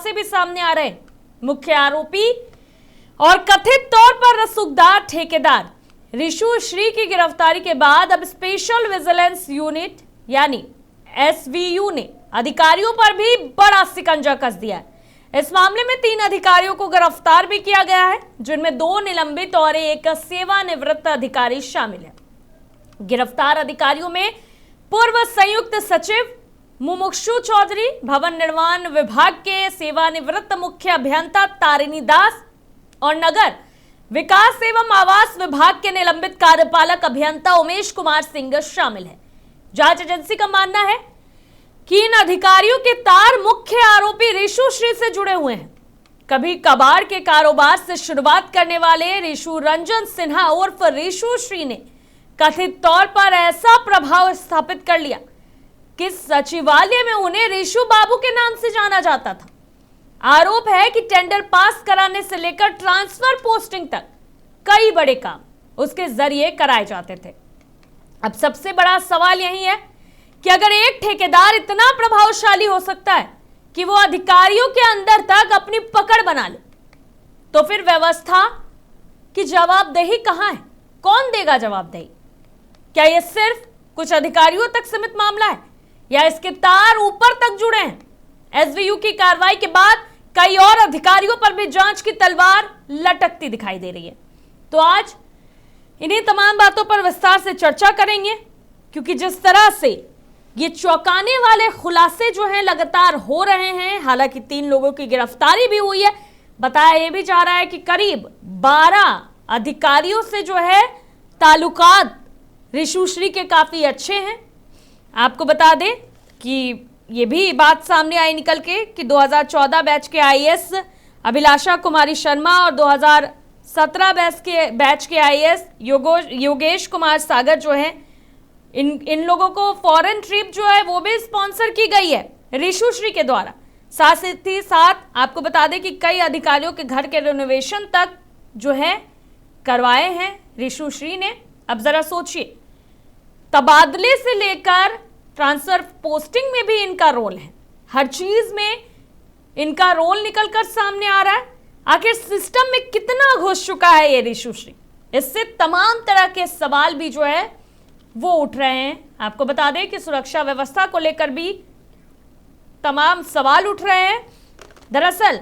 खुलासे भी सामने आ रहे हैं। मुख्य आरोपी और कथित तौर पर रसूखदार ठेकेदार ऋषु श्री की गिरफ्तारी के बाद अब स्पेशल विजिलेंस यूनिट यानी एसवीयू ने अधिकारियों पर भी बड़ा शिकंजा कस दिया है। इस मामले में 3 अधिकारियों को गिरफ्तार भी किया गया है, जिनमें 2 निलंबित और 1 सेवानिवृत्त अधिकारी शामिल है। गिरफ्तार अधिकारियों में पूर्व संयुक्त सचिव मुमुक्षु चौधरी, भवन निर्माण विभाग के सेवानिवृत्त मुख्य अभियंता तारिणी दास और नगर विकास एवं आवास विभाग के निलंबित कार्यपालक अभियंता उमेश कुमार सिंह शामिल है। जांच एजेंसी का मानना है कि इन अधिकारियों के तार मुख्य आरोपी ऋषु श्री से जुड़े हुए हैं। कभी कबाड़ के कारोबार से शुरुआत करने वाले ऋषु रंजन सिन्हा उर्फ ऋषु श्री ने कथित तौर पर ऐसा प्रभाव स्थापित कर लिया कि सचिवालय में उन्हें ऋषु बाबू के नाम से जाना जाता था। आरोप है कि टेंडर पास कराने से लेकर ट्रांसफर पोस्टिंग तक कई बड़े काम उसके जरिए कराए जाते थे। अब सबसे बड़ा सवाल यही है कि अगर एक ठेकेदार इतना प्रभावशाली हो सकता है कि वो अधिकारियों के अंदर तक अपनी पकड़ बना ले, तो फिर व्यवस्था की जवाबदेही कहां है? कौन देगा जवाबदेही? क्या यह सिर्फ कुछ अधिकारियों तक सीमित मामला है या इसके तार ऊपर तक जुड़े हैं? एसवीयू की कार्रवाई के बाद कई और अधिकारियों पर भी जांच की तलवार लटकती दिखाई दे रही है। तो आज इन्हीं तमाम बातों पर विस्तार से चर्चा करेंगे, क्योंकि जिस तरह से ये चौंकाने वाले खुलासे जो हैं लगातार हो रहे हैं, हालांकि 3 लोगों की गिरफ्तारी भी हुई है। बताया यह भी जा रहा है कि करीब 12 अधिकारियों से जो है ताल्लुकात ऋषु श्री के काफी अच्छे हैं। आपको बता दें कि ये भी बात सामने आई निकल के कि 2014 बैच के आईएएस अभिलाषा कुमारी शर्मा और 2017 बैच के आईएएस योगेश कुमार सागर जो है, इन लोगों को फॉरेन ट्रिप जो है वो भी स्पॉन्सर की गई है ऋषु श्री के द्वारा। साथ ही साथ आपको बता दें कि कई अधिकारियों के घर के रिनोवेशन तक जो है करवाए हैं ऋषु श्री ने। अब जरा सोचिए, तबादले से लेकर ट्रांसफर पोस्टिंग में भी इनका रोल है, हर चीज में इनका रोल निकलकर सामने आ रहा है। आखिर सिस्टम में कितना घुस चुका है ये ऋषु श्री? इससे तमाम तरह के सवाल भी जो है वो उठ रहे हैं। आपको बता दें कि सुरक्षा व्यवस्था को लेकर भी तमाम सवाल उठ रहे हैं। दरअसल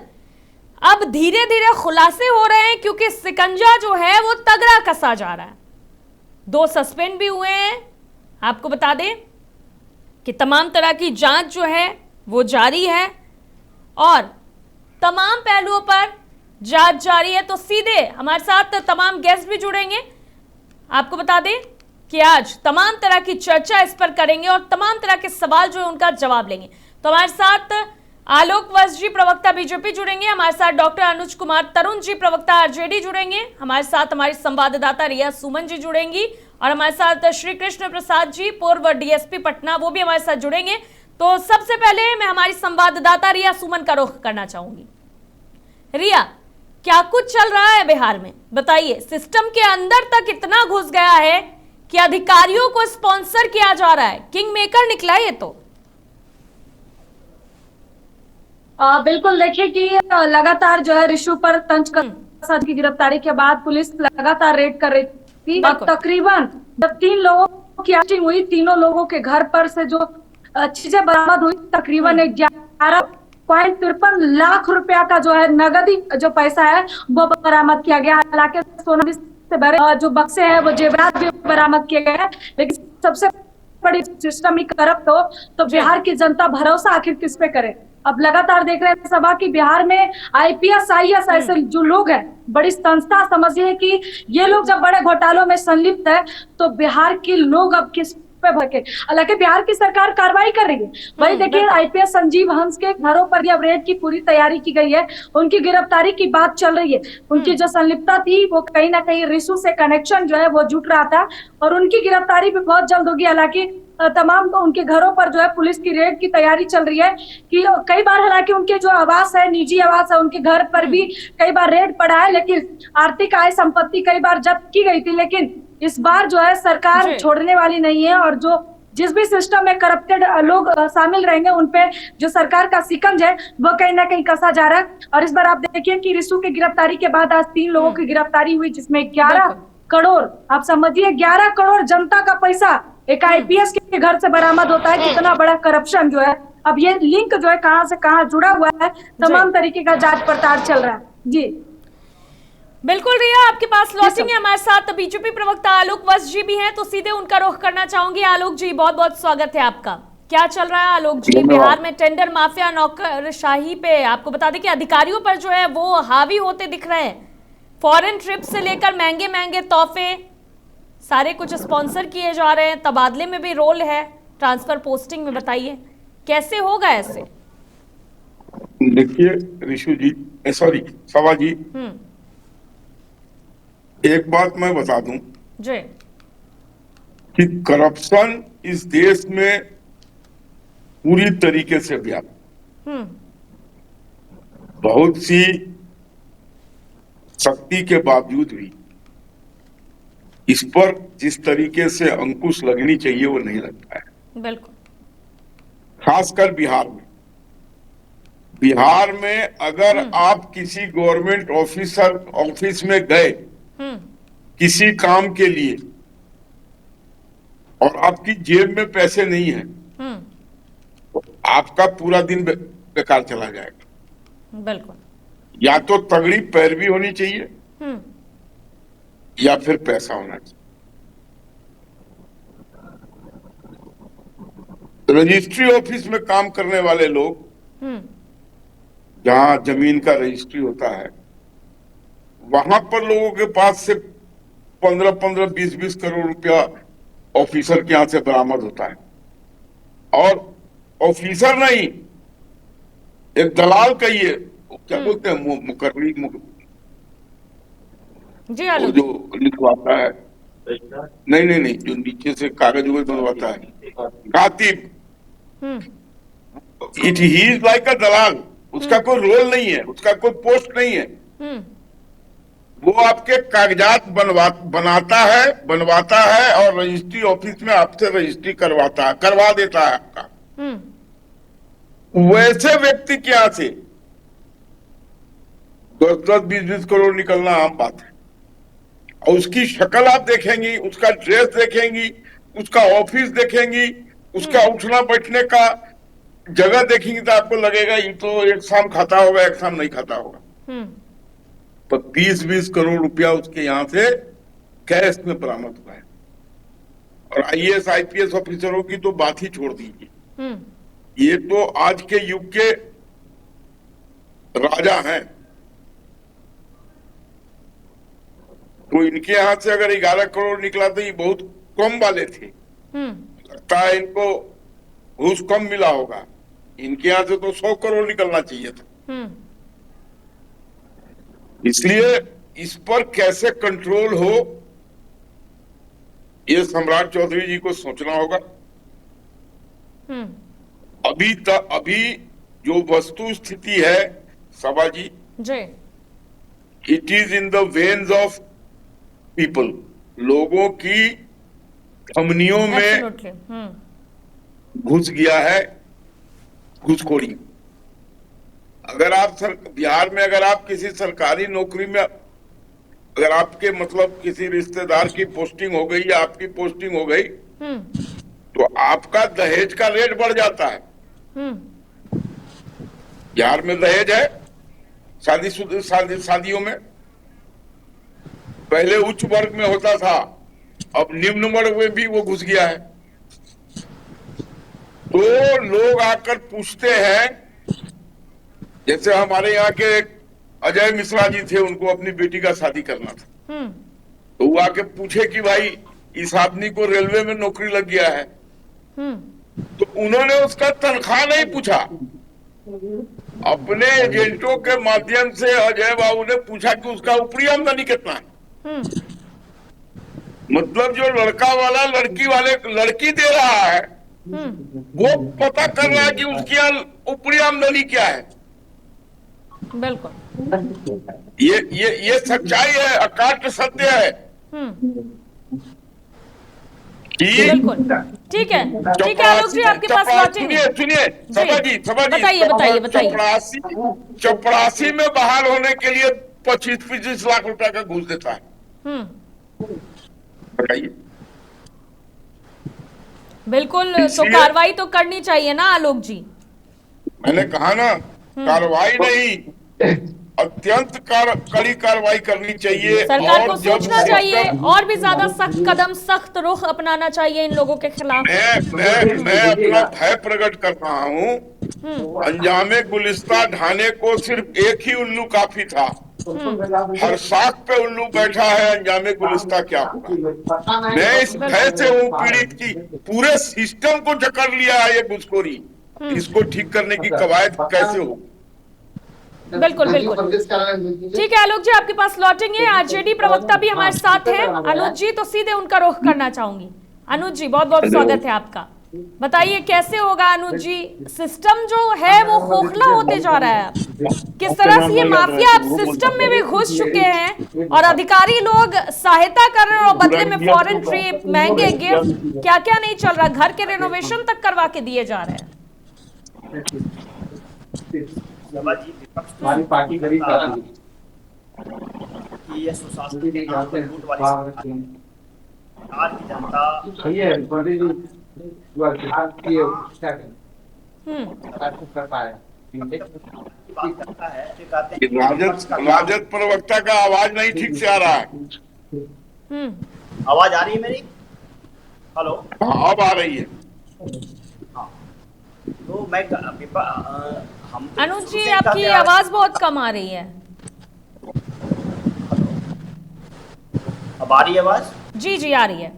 अब धीरे धीरे खुलासे हो रहे हैं, क्योंकि शिकंजा जो है वो तगड़ा कसा जा रहा है। 2 सस्पेंड भी हुए हैं। आपको बता दें कि तमाम तरह की जांच जो है वो जारी है और तमाम पहलुओं पर जांच जारी है। तो सीधे हमारे साथ तमाम गेस्ट भी जुड़ेंगे। आपको बता दें कि आज तमाम तरह की चर्चा इस पर करेंगे और तमाम तरह के सवाल जो है उनका जवाब लेंगे। तो हमारे साथ आलोक वत्स जी, प्रवक्ता बीजेपी, जुड़ेंगे। हमारे साथ डॉक्टर अनुज कुमार तरुण जी, प्रवक्ता आरजेडी, जुड़ेंगे। हमारे साथ हमारी संवाददाता रिया सुमन जी जुड़ेंगी और हमारे साथ श्री कृष्ण प्रसाद जी, पूर्व डीएसपी पटना, वो भी हमारे साथ जुड़ेंगे। तो सबसे पहले मैं हमारी संवाददाता रिया सुमन का रुख करना चाहूंगी। रिया, क्या कुछ चल रहा है बिहार में? बताइए, सिस्टम के अंदर तक इतना घुस गया है कि अधिकारियों को स्पॉन्सर किया जा रहा है। किंग मेकर निकला ये तो। बिल्कुल, देखिए कि लगातार जो है ऋषु पर तंज कसद की गिरफ्तारी के बाद पुलिस लगातार रेड कर रही थी। तकरीबन जब 3 लोगों की अरेस्टिंग हुई, तीनों लोगों के घर पर से जो चीजें बरामद हुई, तकरीबन 11.53 लाख रुपया का जो है नगदी जो पैसा है वो बरामद किया गया। हालांकि सोना से भरे जो बक्से हैं वो जेवरात भी बरामद किए गए हैं। लेकिन सबसे बड़ी सिस्टम ही करप्ट हो तो बिहार की जनता भरोसा आखिर किस पे करे? अब लगातार देख रहे हैं सभा की बिहार में आईपीएस आईएएस ऐसे जो लोग हैं, बड़ी संस्था समझिए कि ये लोग जब बड़े घोटालों में संलिप्त है तो बिहार के लोग अब किस पे भड़के? हालांकि बिहार की सरकार कार्रवाई कर रही है। वही देखिए आईपीएस संजीव हंस के घरों पर भी अब रेड की पूरी तैयारी की गई है। उनकी गिरफ्तारी की बात चल रही है। उनकी जो संलिप्तता थी वो कहीं ना कहीं ऋषु से कनेक्शन जो है वो जुट रहा था और उनकी गिरफ्तारी भी बहुत जल्द होगी। हालांकि तमाम उनके घरों पर जो है पुलिस की रेड की तैयारी चल रही है कि कई बार हालांकि उनके जो आवास है, निजी आवास है, उनके घर पर भी कई बार रेड पड़ा है। लेकिन आर्थिक आय संपत्ति कई बार जब्त की गई थी। लेकिन इस बार जो है सरकार छोड़ने वाली नहीं है और जो जिस भी सिस्टम में करप्टेड लोग शामिल रहेंगे उन पे जो सरकार का शिकंज है वो कहीं ना कहीं कसा जा रहा है। और इस बार आप देखिए कि रिशु की गिरफ्तारी के बाद आज 3 लोगों की गिरफ्तारी हुई, जिसमें 11 करोड़, आप समझिए 11 करोड़ जनता का पैसा एक आईपीएस के घर से बरामद होता है। कितना बड़ा करप्शन जो है, अब ये लिंक जो है कहां से कहां जुड़ा हुआ है, तमाम तरीके का जांच पड़ताल चल रहा है। जी बिल्कुल रिया, आपके पास लौटेंगे हमारे साथ बीजेपी प्रवक्ता आलोक वत्स जी भी हैं, तो सीधे उनका रुख करना चाहूंगी। आलोक जी, बहुत बहुत स्वागत है आपका। क्या चल रहा है आलोक जी बिहार में? टेंडर माफिया, नौकरशाही पे आपको बता दें कि अधिकारियों पर जो है वो हावी होते दिख रहे हैं। फॉरेन ट्रिप से लेकर महंगे महंगे तोहफे सारे कुछ स्पॉन्सर किए जा रहे हैं, तबादले में भी रोल है, ट्रांसफर पोस्टिंग में। बताइए कैसे होगा ऐसे? देखिए रिशु जी, सॉरी सवा जी, एक बात मैं बता दूं जी कि करप्शन इस देश में पूरी तरीके से व्याप्त, बहुत सी शक्ति के बावजूद भी इस पर जिस तरीके से अंकुश लगनी चाहिए वो नहीं लगता है। बिल्कुल। खासकर बिहार में अगर आप किसी गवर्नमेंट ऑफिस में गए किसी काम के लिए और आपकी जेब में पैसे नहीं है तो आपका पूरा दिन बेकार चला जाएगा। बिल्कुल। या तो तगड़ी पैरवी होनी चाहिए या फिर पैसा होना चाहिए। रजिस्ट्री ऑफिस में काम करने वाले लोग, जहां जमीन का रजिस्ट्री होता है, वहां पर लोगों के पास से 15-15, 20-20 करोड़ रुपया ऑफिसर के यहां से बरामद होता है। और ऑफिसर नहीं, एक दलाल कहिए, क्या बोलते हैं, मुकर्री, जी वो जो लिखवाता है, नहीं, जो नीचे से कागज वगैरह बनवाता है, कातिब, it he is like a दलाल। उसका कोई रोल नहीं है, उसका कोई पोस्ट नहीं है। वो आपके कागजात बनवाता है और रजिस्ट्री ऑफिस में आपसे रजिस्ट्री करवा देता है आपका। वैसे व्यक्ति के यहां से 10-10, 20-20 करोड़ निकलना आम बात है। और उसकी शक्ल आप देखेंगी, उसका ड्रेस देखेंगी, उसका ऑफिस देखेंगी, उसका उठना बैठने का जगह देखेंगी तो आपको लगेगा ये तो एक शाम खाता होगा, एक शाम नहीं खाता होगा। पर 20-20 करोड़ रुपया उसके यहां से कैश में बरामद हुआ है। और आईएएस आईपीएस ऑफिसरों की तो बात ही छोड़ दीजिए, ये तो आज के युग के राजा हैं। तो इनके यहां से अगर 11 करोड़ निकला तो ये बहुत कम वाले थे। लगता है इनको घूस कम मिला होगा। इनके यहां से तो 100 करोड़ निकलना चाहिए था। इसलिए इस पर कैसे कंट्रोल हो, ये सम्राट चौधरी जी को सोचना होगा। अभी जो वस्तु स्थिति है सभा जी, it is in the veins of people. लोगों की धमनियों में घुस गया है घुसखोरी। अगर आप बिहार में अगर आप किसी सरकारी नौकरी में, अगर आपके मतलब किसी रिश्तेदार की पोस्टिंग हो गई या आपकी पोस्टिंग हो गई तो आपका दहेज का रेट बढ़ जाता है। बिहार में दहेज है शादियों में। पहले उच्च वर्ग में होता था, अब निम्न वर्ग में भी वो घुस गया है। तो लोग आकर पूछते हैं, जैसे हमारे यहाँ के अजय मिश्रा जी थे, उनको अपनी बेटी का शादी करना था, तो वो आके पूछे कि भाई इस आदमी को रेलवे में नौकरी लग गया है, तो उन्होंने उसका तनख्वाह नहीं पूछा, अपने एजेंटों के माध्यम से अजय बाबू ने पूछा कि उसका ऊपरी आमदनी कितना है। मतलब जो लड़का वाला लड़की दे रहा है वो पता कर रहा है कि उसकी ऊपरी आमदनी क्या है। बिल्कुल, ये सच्चाई है, अकाट्य सत्य है। बिल्कुल ठीक है आलोक जी, आपके पास लौटेंगे। सुनिए सभा जी बताइए। चपरासी में बहाल होने के लिए 25-25 लाख रुपए का घूस देता है। बताइए। बिल्कुल, तो कार्रवाई तो करनी चाहिए ना आलोक जी। मैंने कहा ना, कार्रवाई नहीं, अत्यंत कड़ी कार्रवाई करनी चाहिए। सरकार को सोचना चाहिए और भी ज्यादा सख्त कदम, सख्त रुख अपनाना चाहिए इन लोगों के खिलाफ। मैं अपना भय प्रकट कर रहा हूँ। अंजामे गुलिस्ता ढाने को सिर्फ एक ही उल्लू काफी था। हर साख पे उल्लू बैठा है, अंजामे गुलिस्ता क्या होगा। मैं इस भय से हूँ पीड़ित की पूरे सिस्टम को जकड़ लिया है ये घुसखोरी। इसको ठीक करने की कवायद कैसे हो। बिल्कुल ठीक है आलोक जी, आपके पास लौटेंगे। आरजेडी प्रवक्ता भी हमारे साथ है अनुज जी, तो सीधे उनका रुख करना चाहूंगी। अनुज जी, बहुत बहुत स्वागत है आपका। बताइए कैसे होगा अनुज जी, सिस्टम जो है वो खोखला होते जा रहा है। किस तरह से ये माफिया अब सिस्टम में भी घुस चुके हैं और अधिकारी लोग सहायता कर रहे हैं और बदले में फॉरेन ट्रिप, महंगे गिफ्ट, क्या क्या नहीं चल रहा, घर के रेनोवेशन तक करवा के दिए जा रहे हैं। हमारी पार्टी करी कि ये सुशासन के नाम पर लूट वाली सरकार की जनता सही है, बड़ी बिहार की कर पाया। राजद प्रवक्ता का आवाज नहीं ठीक से आ रहा है। आवाज आ रही है मेरी? हेलो, अब आ रही है। तो मैं अनुज जी, आपकी आवाज बहुत कम आ रही है। अब आ रही है आवाज? जी आ रही है।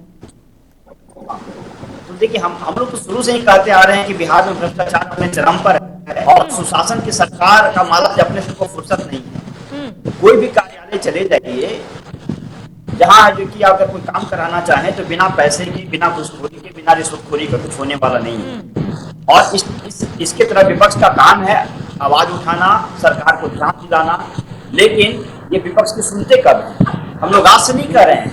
तो देखिए, हम लोग तो शुरू से ही कहते आ रहे हैं कि बिहार में भ्रष्टाचार अपने चरम पर है और सुशासन की सरकार का मालक अपने से को फुर्सत नहीं है। कोई भी कार्यालय चले जाइए, जहाँ जो कि अगर कोई काम कराना चाहे तो बिना पैसे के, बिना घूसखोरी के, बिना रिश्वतखोरी का कुछ होने वाला नहीं है। और इसके तरफ विपक्ष का काम है आवाज उठाना, सरकार को ध्यान दिलाना, लेकिन ये विपक्ष की सुनते कब है। हम लोग आज से नहीं कर रहे हैं,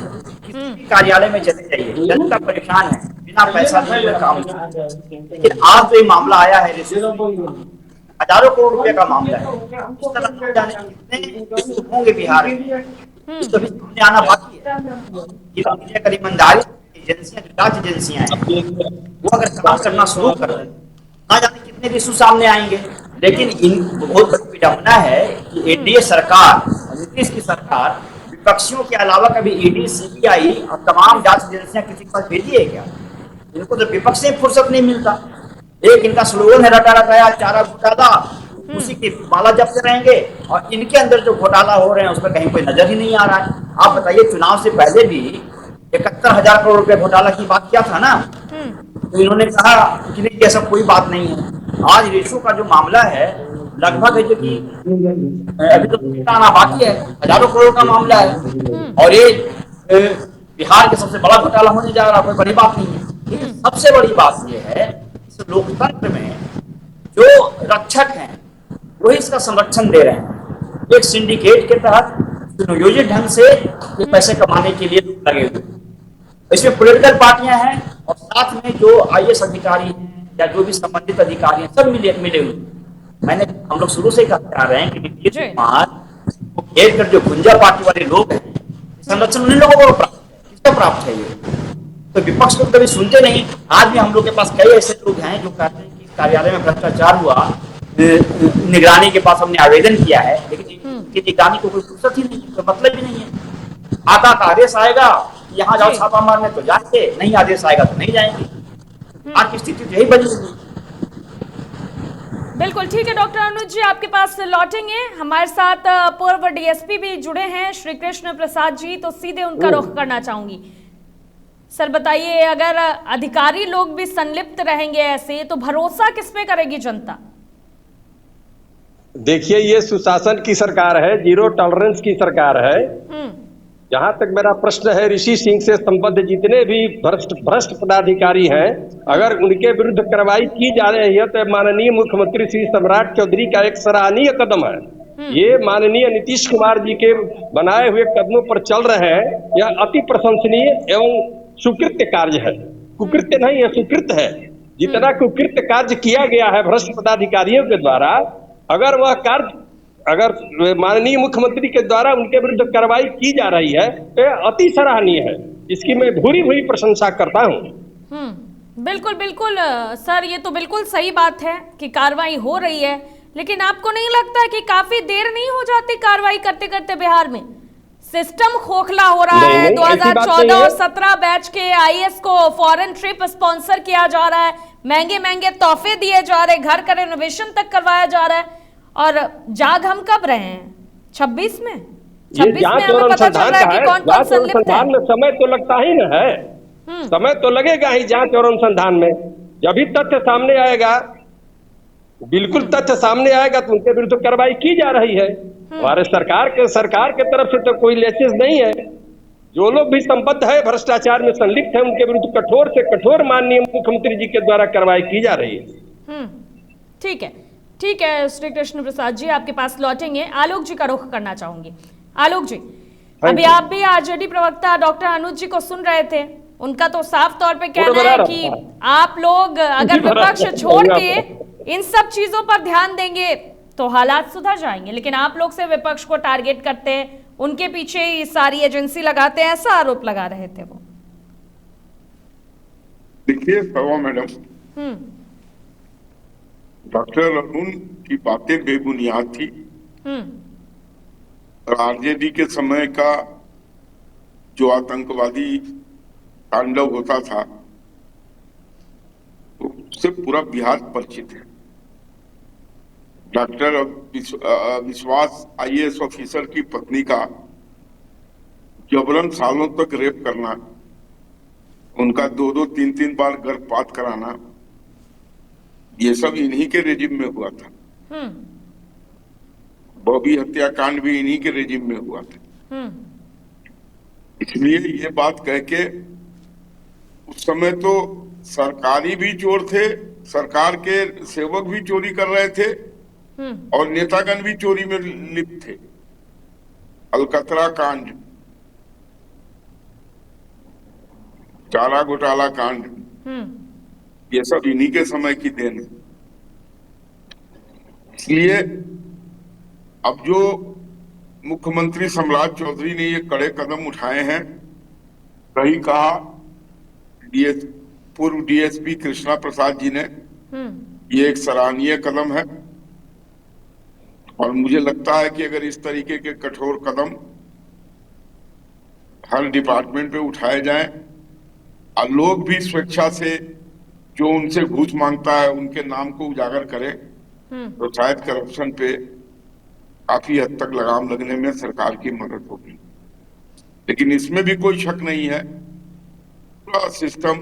किसी भी कार्यालय में चले जाइए, जनता परेशान है, बिना पैसा दिए काम। लेकिन आज तो ये मामला आया है, हजारों करोड़ रुपए का मामला है। इस तरह जाने कितने होंगे बिहार में, तो भी सामने आना बाकी है। अगर ईमानदारी एजेंसियां, जांच एजेंसियां हैं, वो अगर काम करना शुरू कर दें, ना जाने कितने इशू सामने आएंगे। लेकिन इन बहुत बड़ी विडंबना है कि एनडीए सरकार, नीतीश की सरकार, विपक्षियों के अलावा कभी ईडी, सीबीआई और तमाम जांच एजेंसियां किसी के पास भेजी है क्या? इनको तो विपक्ष से फुर्सत नहीं मिलता। एक इनका स्लोगन है रटा रटाया चारा घोटाला, उसी की माला जपते रहेंगे और इनके अंदर जो घोटाला हो रहे हैं उस पर कहीं कोई नजर ही नहीं आ रहा है। आप बताइए, चुनाव से पहले भी 71,000 करोड़ रुपए घोटाला की बात किया था ना, तो इन्होंने कहा कि नहीं, ऐसा कोई बात नहीं है। आज रेशो का जो मामला है लगभग है जो कि अभी तो आना बाकी है, हजारों करोड़ का मामला है और ये बिहार के सबसे बड़ा घोटाला होने जा रहा, कोई बड़ी बात नहीं है। लेकिन सबसे बड़ी बात यह है, इस लोकतंत्र में जो रक्षक हैं वही इसका संरक्षण दे रहे हैं। एक सिंडिकेट के तहत सुनियोजित ढंग से ये पैसे कमाने के लिए लगे हुए। इसमें पॉलिटिकल पार्टियां हैं और साथ में जो आईएएस अधिकारी हैं या जो भी संबंधित अधिकारी हैं, सब मिले हुए। हम लोग शुरू से कहते आ रहे हैं कि नीतीश कुमार को घेर कर जो गुंजा पार्टी वाले लोग हैं, संरक्षण उन लोगों को प्राप्त है। ये तो विपक्ष को कभी सुनते नहीं। आज भी हम लोग के पास कई ऐसे लोग हैं जो कहते हैं कि कार्यालय में भ्रष्टाचार हुआ, निगरानी के पास हमने आवेदन किया है, लेकिन निगरानी को कोई फुर्सत ही नहीं, कोई मतलब ही नहीं है। आका का आदेश आएगा, यहाँ जाओ छापा मारने तो जाएंगे, नहीं आदेश आएगा तो नहीं जाएंगे। आज की स्थिति यही बनी हुई। बिल्कुल ठीक है डॉक्टर अनुज जी, आपके पास लौटेंगे। हमारे साथ पूर्व डीएसपी भी जुड़े हैं श्री कृष्ण प्रसाद जी, तो सीधे उनका रुख करना चाहूंगी। सर बताइए, अगर अधिकारी लोग भी संलिप्त रहेंगे ऐसे, तो भरोसा किस पे करेगी जनता? देखिए, ये सुशासन की सरकार है, जीरो टॉलरेंस की सरकार है। जहां तक मेरा प्रश्न है, ऋषि सिंह से संबद्ध जितने भी भ्रष्ट पदाधिकारी हैं, अगर उनके विरुद्ध कार्रवाई की जा रही है तो माननीय मुख्यमंत्री श्री सम्राट चौधरी का एक सराहनीय कदम है। ये माननीय नीतीश कुमार जी के बनाए हुए कदमों पर चल रहे हैं। यह अति प्रशंसनीय एवं स्वीकृत कार्य है। कुकृत्य नहीं है, सुकृत है। जितना कुकृत्य कार्य किया गया है भ्रष्ट पदाधिकारियों के द्वारा, अगर वह कार्य अगर माननीय मुख्यमंत्री के द्वारा उनके विरुद्ध कार्रवाई की जा रही है तो अति सराहनीय है, इसकी मैं भूरी भूरी प्रशंसा करता हूँ। बिल्कुल बिल्कुल सर, ये तो बिल्कुल सही बात है कि कार्रवाई हो रही है, लेकिन आपको नहीं लगता कि काफी देर नहीं हो जाती कार्रवाई करते करते? बिहार में सिस्टम खोखला हो रहा है। 2014 और 17 बैच के आईएएस को फॉरेन ट्रिप स्पॉन्सर किया जा रहा है, महंगे महंगे तोहफे दिए जा रहे, घर का रेनोवेशन तक करवाया जा रहा है, और जाग हम कब रहे हैं? 26 में? 26 में हमें पता चल रहा है कि कौन कौन संलिप्त है। में समय तो लगता ही ना है, समय तो लगेगा ही जांच और अनुसंधान में। जब भी तथ्य सामने आएगा, बिल्कुल तथ्य सामने आएगा तो उनके विरुद्ध कार्रवाई की जा रही है। हमारे सरकार के तरफ से तो कोई लेसेस नहीं है। जो लोग भी संबद्ध है, भ्रष्टाचार में संलिप्त है, उनके विरुद्ध कठोर से कठोर माननीय मुख्यमंत्री जी के द्वारा कार्रवाई की जा रही है। ठीक है श्री कृष्ण प्रसाद जी, आपके पास लौटेंगे। आलोक जी का रुख करना चाहूंगी। आलोक जी, अभी आप भी आरजेडी प्रवक्ता डॉक्टर अनुज जी को सुन रहे थे, उनका तो साफ तौर पे कहना है कि आप लोग अगर विपक्ष छोड़ के इन सब चीजों पर ध्यान देंगे तो हालात सुधर जाएंगे, लेकिन आप लोग से विपक्ष को टारगेट करते हैं, उनके पीछे ही सारी एजेंसी लगाते हैं, ऐसा आरोप लगा रहे थे वो। देखिए सवा मैडम, डॉक्टर अरुण की बातें बेबुनियाद थी। आरजेडी के समय का जो आतंकवादी तांडव होता था उससे पूरा बिहार परिचित है। डॉक्टर विश्वास आईएएस ऑफिसर की पत्नी का जबरन सालों तक रेप करना, उनका 2-2, 3-3 बार गर्भपात कराना, ये सब इन्हीं के रेजिम में हुआ था। बॉबी हत्याकांड भी इन्हीं के रेजिम में हुआ था। इसलिए ये बात कह के, उस समय तो सरकारी भी चोर थे, सरकार के सेवक भी चोरी कर रहे थे और नेतागण भी चोरी में लिप्त थे। अलकतरा कांड, चारा घोटाला कांड, ये सब इन्हीं के समय की देन है। इसलिए अब जो मुख्यमंत्री सम्राट चौधरी ने ये कड़े कदम उठाए हैं, सही कहा पूर्व डीएसपी कृष्णा प्रसाद जी ने, ये एक सराहनीय कदम है। और मुझे लगता है कि अगर इस तरीके के कठोर कदम हर डिपार्टमेंट पे उठाए जाएं और लोग भी स्वेच्छा से जो उनसे घूस मांगता है उनके नाम को उजागर करें, तो शायद करप्शन पे काफी हद तक लगाम लगने में सरकार की मदद होगी। लेकिन इसमें भी कोई शक नहीं है, पूरा सिस्टम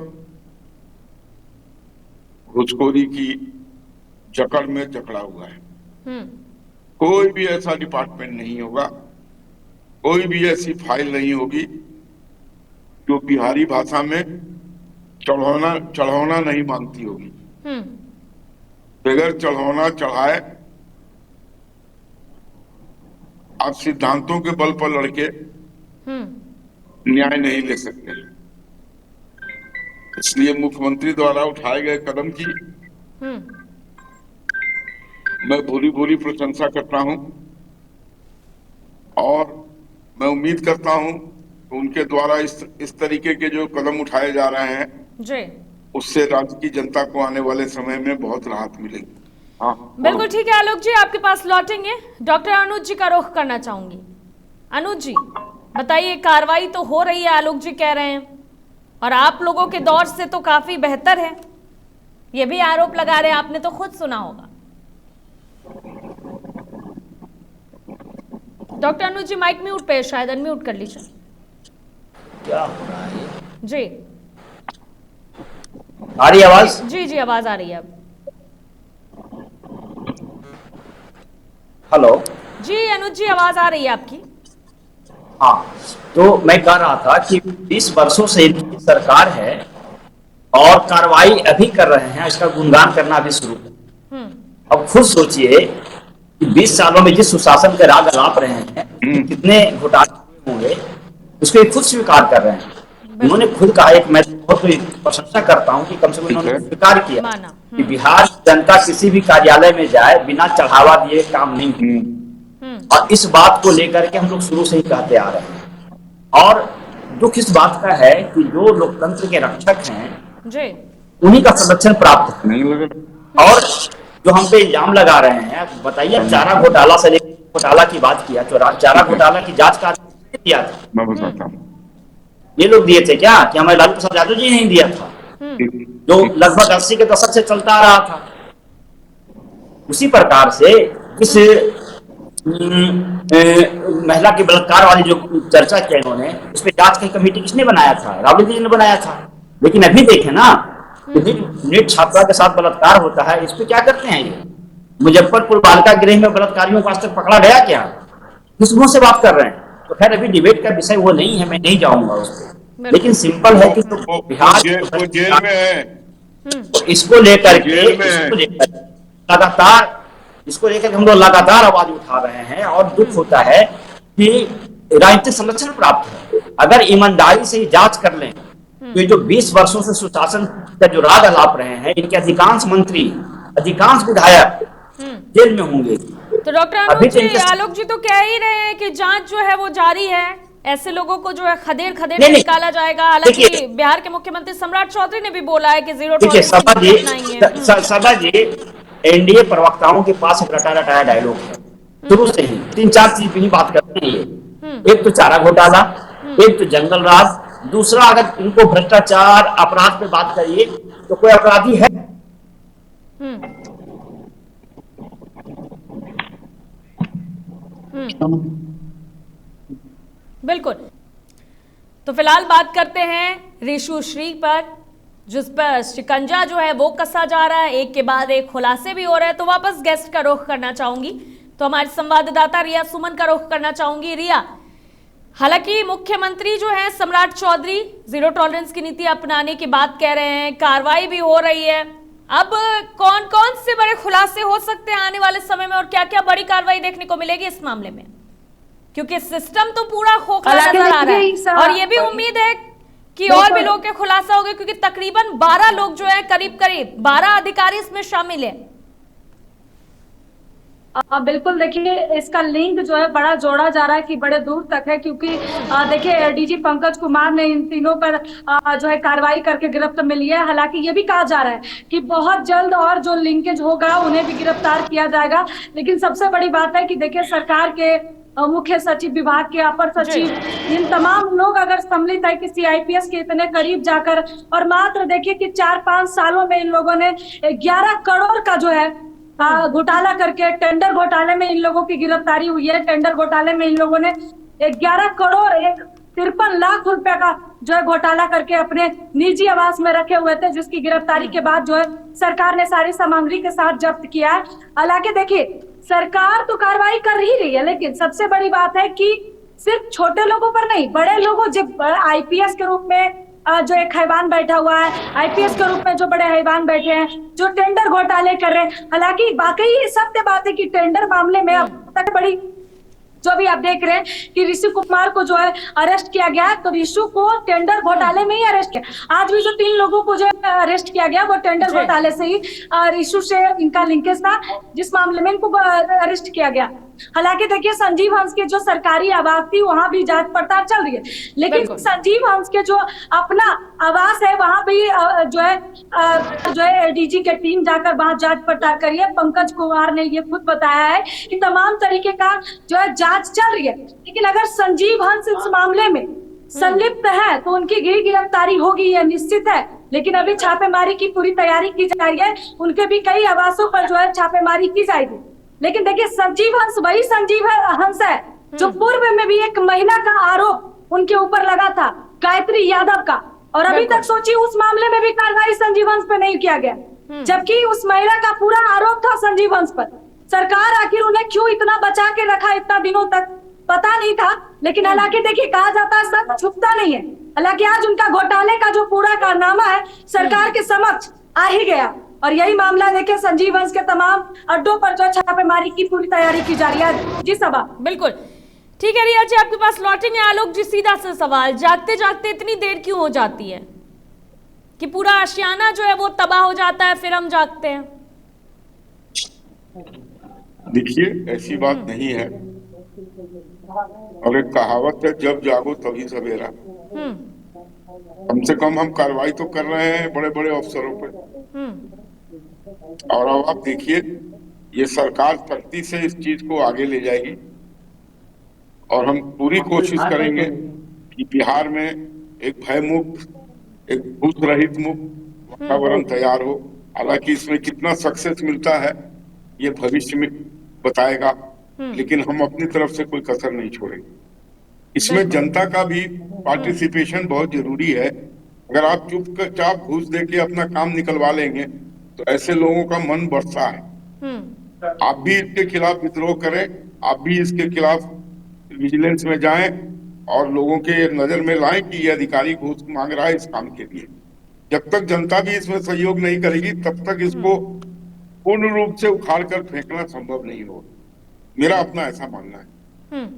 घुसखोरी की जकड़ में जकड़ा हुआ है। कोई भी ऐसा डिपार्टमेंट नहीं होगा, कोई भी ऐसी फाइल नहीं होगी जो बिहारी भाषा में चढ़ाना नहीं मांगती होगी। बगैर चढ़ाना चढ़ाए आप सिद्धांतों के बल पर लड़के न्याय नहीं ले सकते। इसलिए मुख्यमंत्री द्वारा उठाए गए कदम की मैं भूरी भूरी प्रशंसा करता हूं और मैं उम्मीद करता हूं कि उनके द्वारा इस तरीके के जो कदम उठाए जा रहे हैं जी, उससे राज्य की जनता को आने वाले समय में बहुत राहत मिलेगी। हाँ बिल्कुल ठीक है आलोक जी, आपके पास लौटेंगे। डॉक्टर अनुज जी का रुख करना चाहूंगी। अनुज जी बताइए, कार्रवाई तो हो रही है आलोक जी कह रहे हैं, और आप लोगों के दौर से तो काफी बेहतर है, ये भी आरोप लगा रहे हैं, आपने तो खुद सुना होगा। डॉक्टर अनुज जी माइक म्यूट पे, शायद अनम्यूट कर लीजिए। क्या हो रहा है जी, आ रही आवाज? जी जी आवाज आ रही है अब। हेलो जी अनुज जी आवाज आ रही है आपकी। हाँ, तो मैं कह रहा था कि 20 वर्षों से इनकी सरकार है और कार्रवाई अभी कर रहे हैं, इसका गुणगान करना अभी शुरू है। अब खुद सोचिए कि 20 सालों में जिस सुशासन के राग अलाप रहे हैं, कितने घोटाले होंगे, उसको खुद स्वीकार कर रहे हैं। उन्होंने खुद कहा, एक मैं बहुत प्रशंसा करता हूं कि कम से कम उन्होंने स्वीकार किया कि बिहार जनता किसी भी कार्यालय में जाए बिना चढ़ावा दिए काम नहीं होगा। और इस बात को लेकर के हम लोग शुरू से ही कहते आ रहे हैं। और दुख इस बात का है कि जो लोकतंत्र के रक्षक हैं उन्हीं का संरक्षण प्राप्त नहीं लगा। और जो हम पे इल्जाम लगा रहे हैं, बताइए, चारा घोटाला से लेकर घोटाला की बात किया, तो चारा घोटाला की जांच का दिया था, मैं बताता हूं, ये लोग दिए थे क्या? कि हमारे लालू प्रसाद यादव जी नहीं दिया था, जो लगभग 80 के दशक से चलता आ रहा था। उसी प्रकार से इस महिला के बलात्कार वाली जो चर्चा की इन्होंने, उस पर जांच की कमेटी किसने बनाया था? राबड़ी जी ने बनाया था। लेकिन अभी देखे ना, नीट छात्रा के साथ बलात्कार होता है, इस पे क्या करते हैं ये? मुजफ्फरपुर बालिका गृह में बलात्कारियों को आज तक पकड़ा गया क्या? किस मुंह से बात कर रहे हैं? तो खैर अभी डिबेट का विषय वो नहीं है, मैं नहीं जाऊंगा उस पर। लेकिन सिंपल है कि तो बिहार जेल में है, इसको लेकर के लगातार हम लोग लगातार आवाज उठा रहे हैं। और दुख होता है कि राजनीतिक संरक्षण प्राप्त है। अगर ईमानदारी से जांच कर लें तो जो 20 वर्षों से सुशासन का जो राग अलाप रहे हैं, इनके अधिकांश मंत्री, अधिकांश विधायक जेल में होंगे। तो डॉक्टर आलोक जी तो कह ही रहे हैं कि जांच जो है वो जारी है, ऐसे लोगों को जो है खदेड़ निकाला जाएगा। हालांकि बिहार के मुख्यमंत्री सम्राट चौधरी ने भी बोला है कि जीरो टॉलरेंस सभा जी, एनडीए प्रवक्ताओं के पास एक रटा रटाया डायलॉग है शुरू से ही, 3-4 चीज पे ही बात करते हैं ये। एक तो चारा घोटाला, एक तो जंगल राज, दूसरा अगर इनको भ्रष्टाचार अपराध पे बात करिए तो कोई अपराधी है? बिल्कुल। तो फिलहाल बात करते हैं रिशु श्री पर, जिस पर शिकंजा जो है वो कसा जा रहा है, एक के बाद एक खुलासे भी हो रहे हैं। तो वापस गेस्ट का रुख करना चाहूंगी, तो हमारे संवाददाता रिया सुमन का रुख करना चाहूंगी। रिया, हालांकि मुख्यमंत्री जो है सम्राट चौधरी जीरो टॉलरेंस की नीति अपनाने की बात कह रहे हैं, कार्रवाई भी हो रही है। अब कौन कौन से बड़े खुलासे हो सकते हैं आने वाले समय में, और क्या क्या बड़ी कार्रवाई देखने को मिलेगी इस मामले में? क्योंकि सिस्टम तो पूरा खोखला नजर आ रहा है, और ये भी उम्मीद है कि और भी लोगों के खुलासा होंगे, क्योंकि तकरीबन 12 लोग जो है, करीब 12 अधिकारी इसमें शामिल है। बिल्कुल, देखिए इसका लिंक जो है बड़ा जोड़ा जा रहा है कि बड़े दूर तक है, क्योंकि देखिए डीजी पंकज कुमार ने इन तीनों पर जो है कार्रवाई करके गिरफ्त मिली है। हालांकि ये भी कहा जा रहा है कि बहुत जल्द और जो लिंकेज होगा उन्हें भी गिरफ्तार किया जाएगा। लेकिन सबसे बड़ी बात है कि देखिए सरकार के मुख्य सचिव, विभाग के अपर सचिव, इन तमाम लोग अगर सम्मिलित है किसी आईपीएस के इतने करीब जाकर, और मात्र देखिए कि 4-5 सालों में इन लोगों ने 11 करोड़ का जो है घोटाला करके, टेंडर घोटाले में इन लोगों की गिरफ्तारी हुई है। टेंडर घोटाले में इन लोगों ने 11 करोड़ 53 लाख रुपए का जो है घोटाला करके अपने निजी आवास में रखे हुए थे, जिसकी गिरफ्तारी के बाद जो है सरकार ने सारी सामग्री के साथ जब्त किया है। हालांकि देखिए सरकार तो कार्रवाई कर ही रही है, लेकिन सबसे बड़ी बात है कि सिर्फ छोटे लोगों पर नहीं, बड़े लोगों, जब आईपीएस के रूप में जो एक हैवान बैठा हुआ है, आईपीएस के रूप में जो बड़े हैवान बैठे हैं, जो टेंडर घोटाले कर रहे हैं। हालांकि वाकई सत्य बात है कि टेंडर मामले में अब तक बड़ी, जो भी आप देख रहे हैं कि ऋषि कुमार को जो है अरेस्ट किया गया, तो ऋषु को टेंडर घोटाले में ही अरेस्ट किया। आज भी जो 3 लोगों को जो अरेस्ट किया गया वो टेंडर घोटाले से ही, ऋषु से इनका लिंकेज था, जिस मामले में इनको अरेस्ट किया गया। हालांकि देखिए संजीव हंस के जो सरकारी आवास थी वहां भी जांच पड़ताल चल रही है, लेकिन संजीव हंस के जो अपना आवास है वहां भी जो है डीजी के टीम जाकर वहां जांच पड़ताल करी है। पंकज कुमार ने ये खुद बताया है कि तमाम तरीके का जो है जांच चल रही है। लेकिन अगर संजीव हंस इस मामले में संलिप्त है तो उनकी गिरफ्तारी होगी, यह निश्चित है। लेकिन अभी छापेमारी की पूरी तैयारी की जा रही है, उनके भी कई आवासों पर जो है छापेमारी की जाएगी। लेकिन देखिए संजीव हंस वही संजीव हंस है जो पूर्व में भी एक महिला का आरोप उनके ऊपर लगा था, गायत्री यादव का, और अभी तक सोचिए उस मामले में भी कार्रवाई संजीव हंस पे नहीं किया गया, जबकि उस महिला का पूरा आरोप था संजीव हंस पर। सरकार आखिर उन्हें क्यों इतना बचा के रखा इतना दिनों तक, पता नहीं था। लेकिन हालांकि देखिए कहा जाता है सच छुपता नहीं है। हालांकि आज उनका घोटाले का जो पूरा कारनामा है सरकार के समक्ष आ ही गया, और यही मामला देखिए संजीव हंस के तमाम अड्डों पर जो छापेमारी की पूरी तैयारी की जा रही है। जी सभा, बिल्कुल। ठीक है रिया जी, आपके पास लौटेंगे। आलोक जी, सीधा सा सवाल, जागते जागते इतनी देर क्यों हो जाती है कि पूरा आशियाना जो है वो तबाह हो जाता है, फिर हम जागते हैं? देखिए, ऐसी बात नहीं है। और एक कहावत है, जब जागो तभी सवेरा। कम से कम हम कार्रवाई तो कर रहे हैं बड़े बड़े अफसरों पे। और अब आप देखिए, ये सरकार सख्ती से इस चीज को आगे ले जाएगी और हम पूरी कोशिश करेंगे कि बिहार में एक भय मुक्त, एक भूत रहित मुक्त वातावरण तैयार हो। हालांकि इसमें कितना सक्सेस मिलता है ये भविष्य में बताएगा, लेकिन हम अपनी तरफ से कोई कसर नहीं छोड़ेंगे। इसमें जनता का भी पार्टिसिपेशन बहुत जरूरी है। अगर आप चुपचाप घूस दे के अपना काम निकलवा लेंगे तो ऐसे लोगों का मन बढ़ता है। आप भी इसके खिलाफ विद्रोह करें, आप भी इसके खिलाफ विजिलेंस में जाएं और लोगों के नजर में लाएं कि ये अधिकारी घूस मांग रहा है इस काम के लिए। जब तक जनता भी इसमें सहयोग नहीं करेगी तब तक इसको पूर्ण रूप से उखाड़ कर फेंकना संभव नहीं होगा। मेरा अपना ऐसा मानना है।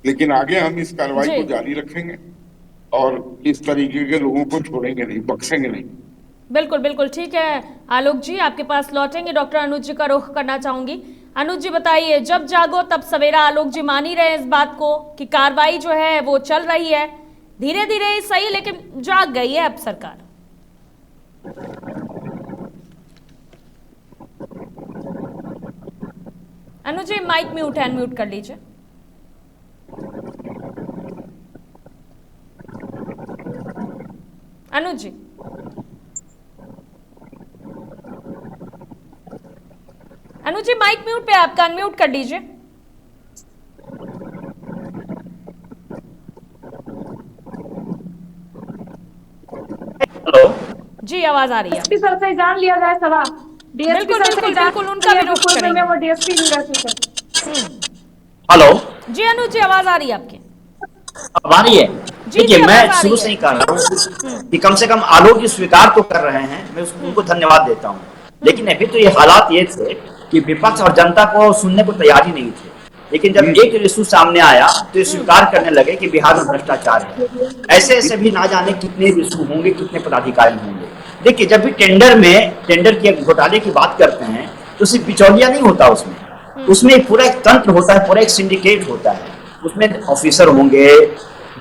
लेकिन आगे हम इस कार्रवाई को जारी रखेंगे और इस तरीके के लोगों को छोड़ेंगे नहीं, बख्शेंगे नहीं। बिल्कुल बिल्कुल, ठीक है आलोक जी, आपके पास लौटेंगे। डॉक्टर अनुज जी का रुख करना चाहूंगी। अनुज जी बताइए, जब जागो तब सवेरा, आलोक जी मान ही रहे इस बात को कि कार्रवाई जो है वो चल रही है, धीरे धीरे ही सही, लेकिन जाग गई है अब सरकार। अनुज जी माइक म्यूट है, अनम्यूट कर लीजिए। अनुज जी, अनुज जी माइक म्यूट पे, आपका अनम्यूट कर लीजिए। हेलो जी, आवाज आ रही है। एसपी सर से जान लिया जाए सवाल। डीएसपी बिल्कुल सर से बिल्कुल जान बिल्कुल, उनका भी रुख में करेंगे। वो डीएसपी नहीं रह सकते। हेलो, जी अनुज जी, आवाज आ रही है आपकी। अब आ रही है? जी, देखिए, जी, मैं आवाज आ शुरू रही से है। ही कह रहा हूँ कि कम से कम आलोक जी स्वीकार तो कर रहे हैं, मैं उनको धन्यवाद देता हूँ। लेकिन अभी तो ये हालात ये थे कि विपक्ष और जनता को सुनने को तैयार ही नहीं थे। लेकिन जब एक इशू सामने आया तो ये स्वीकार करने लगे कि बिहार में भ्रष्टाचार है। ऐसे ऐसे भी ना जाने कितने इशू होंगे, कितने पदाधिकारी होंगे। देखिए, जब भी टेंडर की घोटाले की बात करते हैं तो सिर्फ बिचौलिया नहीं होता, उसमें पूरा एक तंत्र होता है, पूरा एक सिंडिकेट होता है। उसमें ऑफिसर होंगे,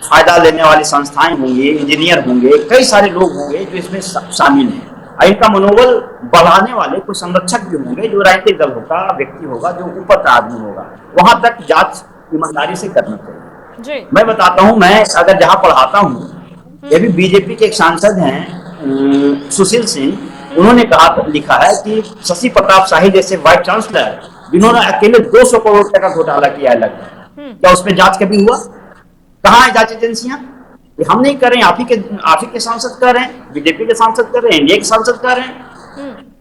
फायदा लेने वाली संस्थाएं होंगी, इंजीनियर होंगे, कई सारे लोग होंगे जो इसमें शामिल हैं। इनका मनोबल बढ़ाने वाले कुछ संरक्षक भी होंगे, जो राजनीतिक दल होगा, व्यक्ति होगा, जो ऊपर का आदमी होगा। वहां तक जांच ईमानदारी से करनी चाहिए। मैं बताता हूं, मैं अगर जहां पढ़ाता हूं, ये भी बीजेपी के एक सांसद हैं सुशील सिंह, उन्होंने लिखा है कि शशि प्रताप शाही जैसे वाइस चांसलर जिन्होंने अकेले 200 करोड़ रुपए का घोटाला किया है लगभग, क्या उसमें जांच कभी हुआ? कहाँ है जांच एजेंसियां? हम नहीं कर रहे हैं, आप ही के सांसद कर रहे हैं, बीजेपी के सांसद कर रहे हैं, एनडीए के सांसद कर रहे हैं।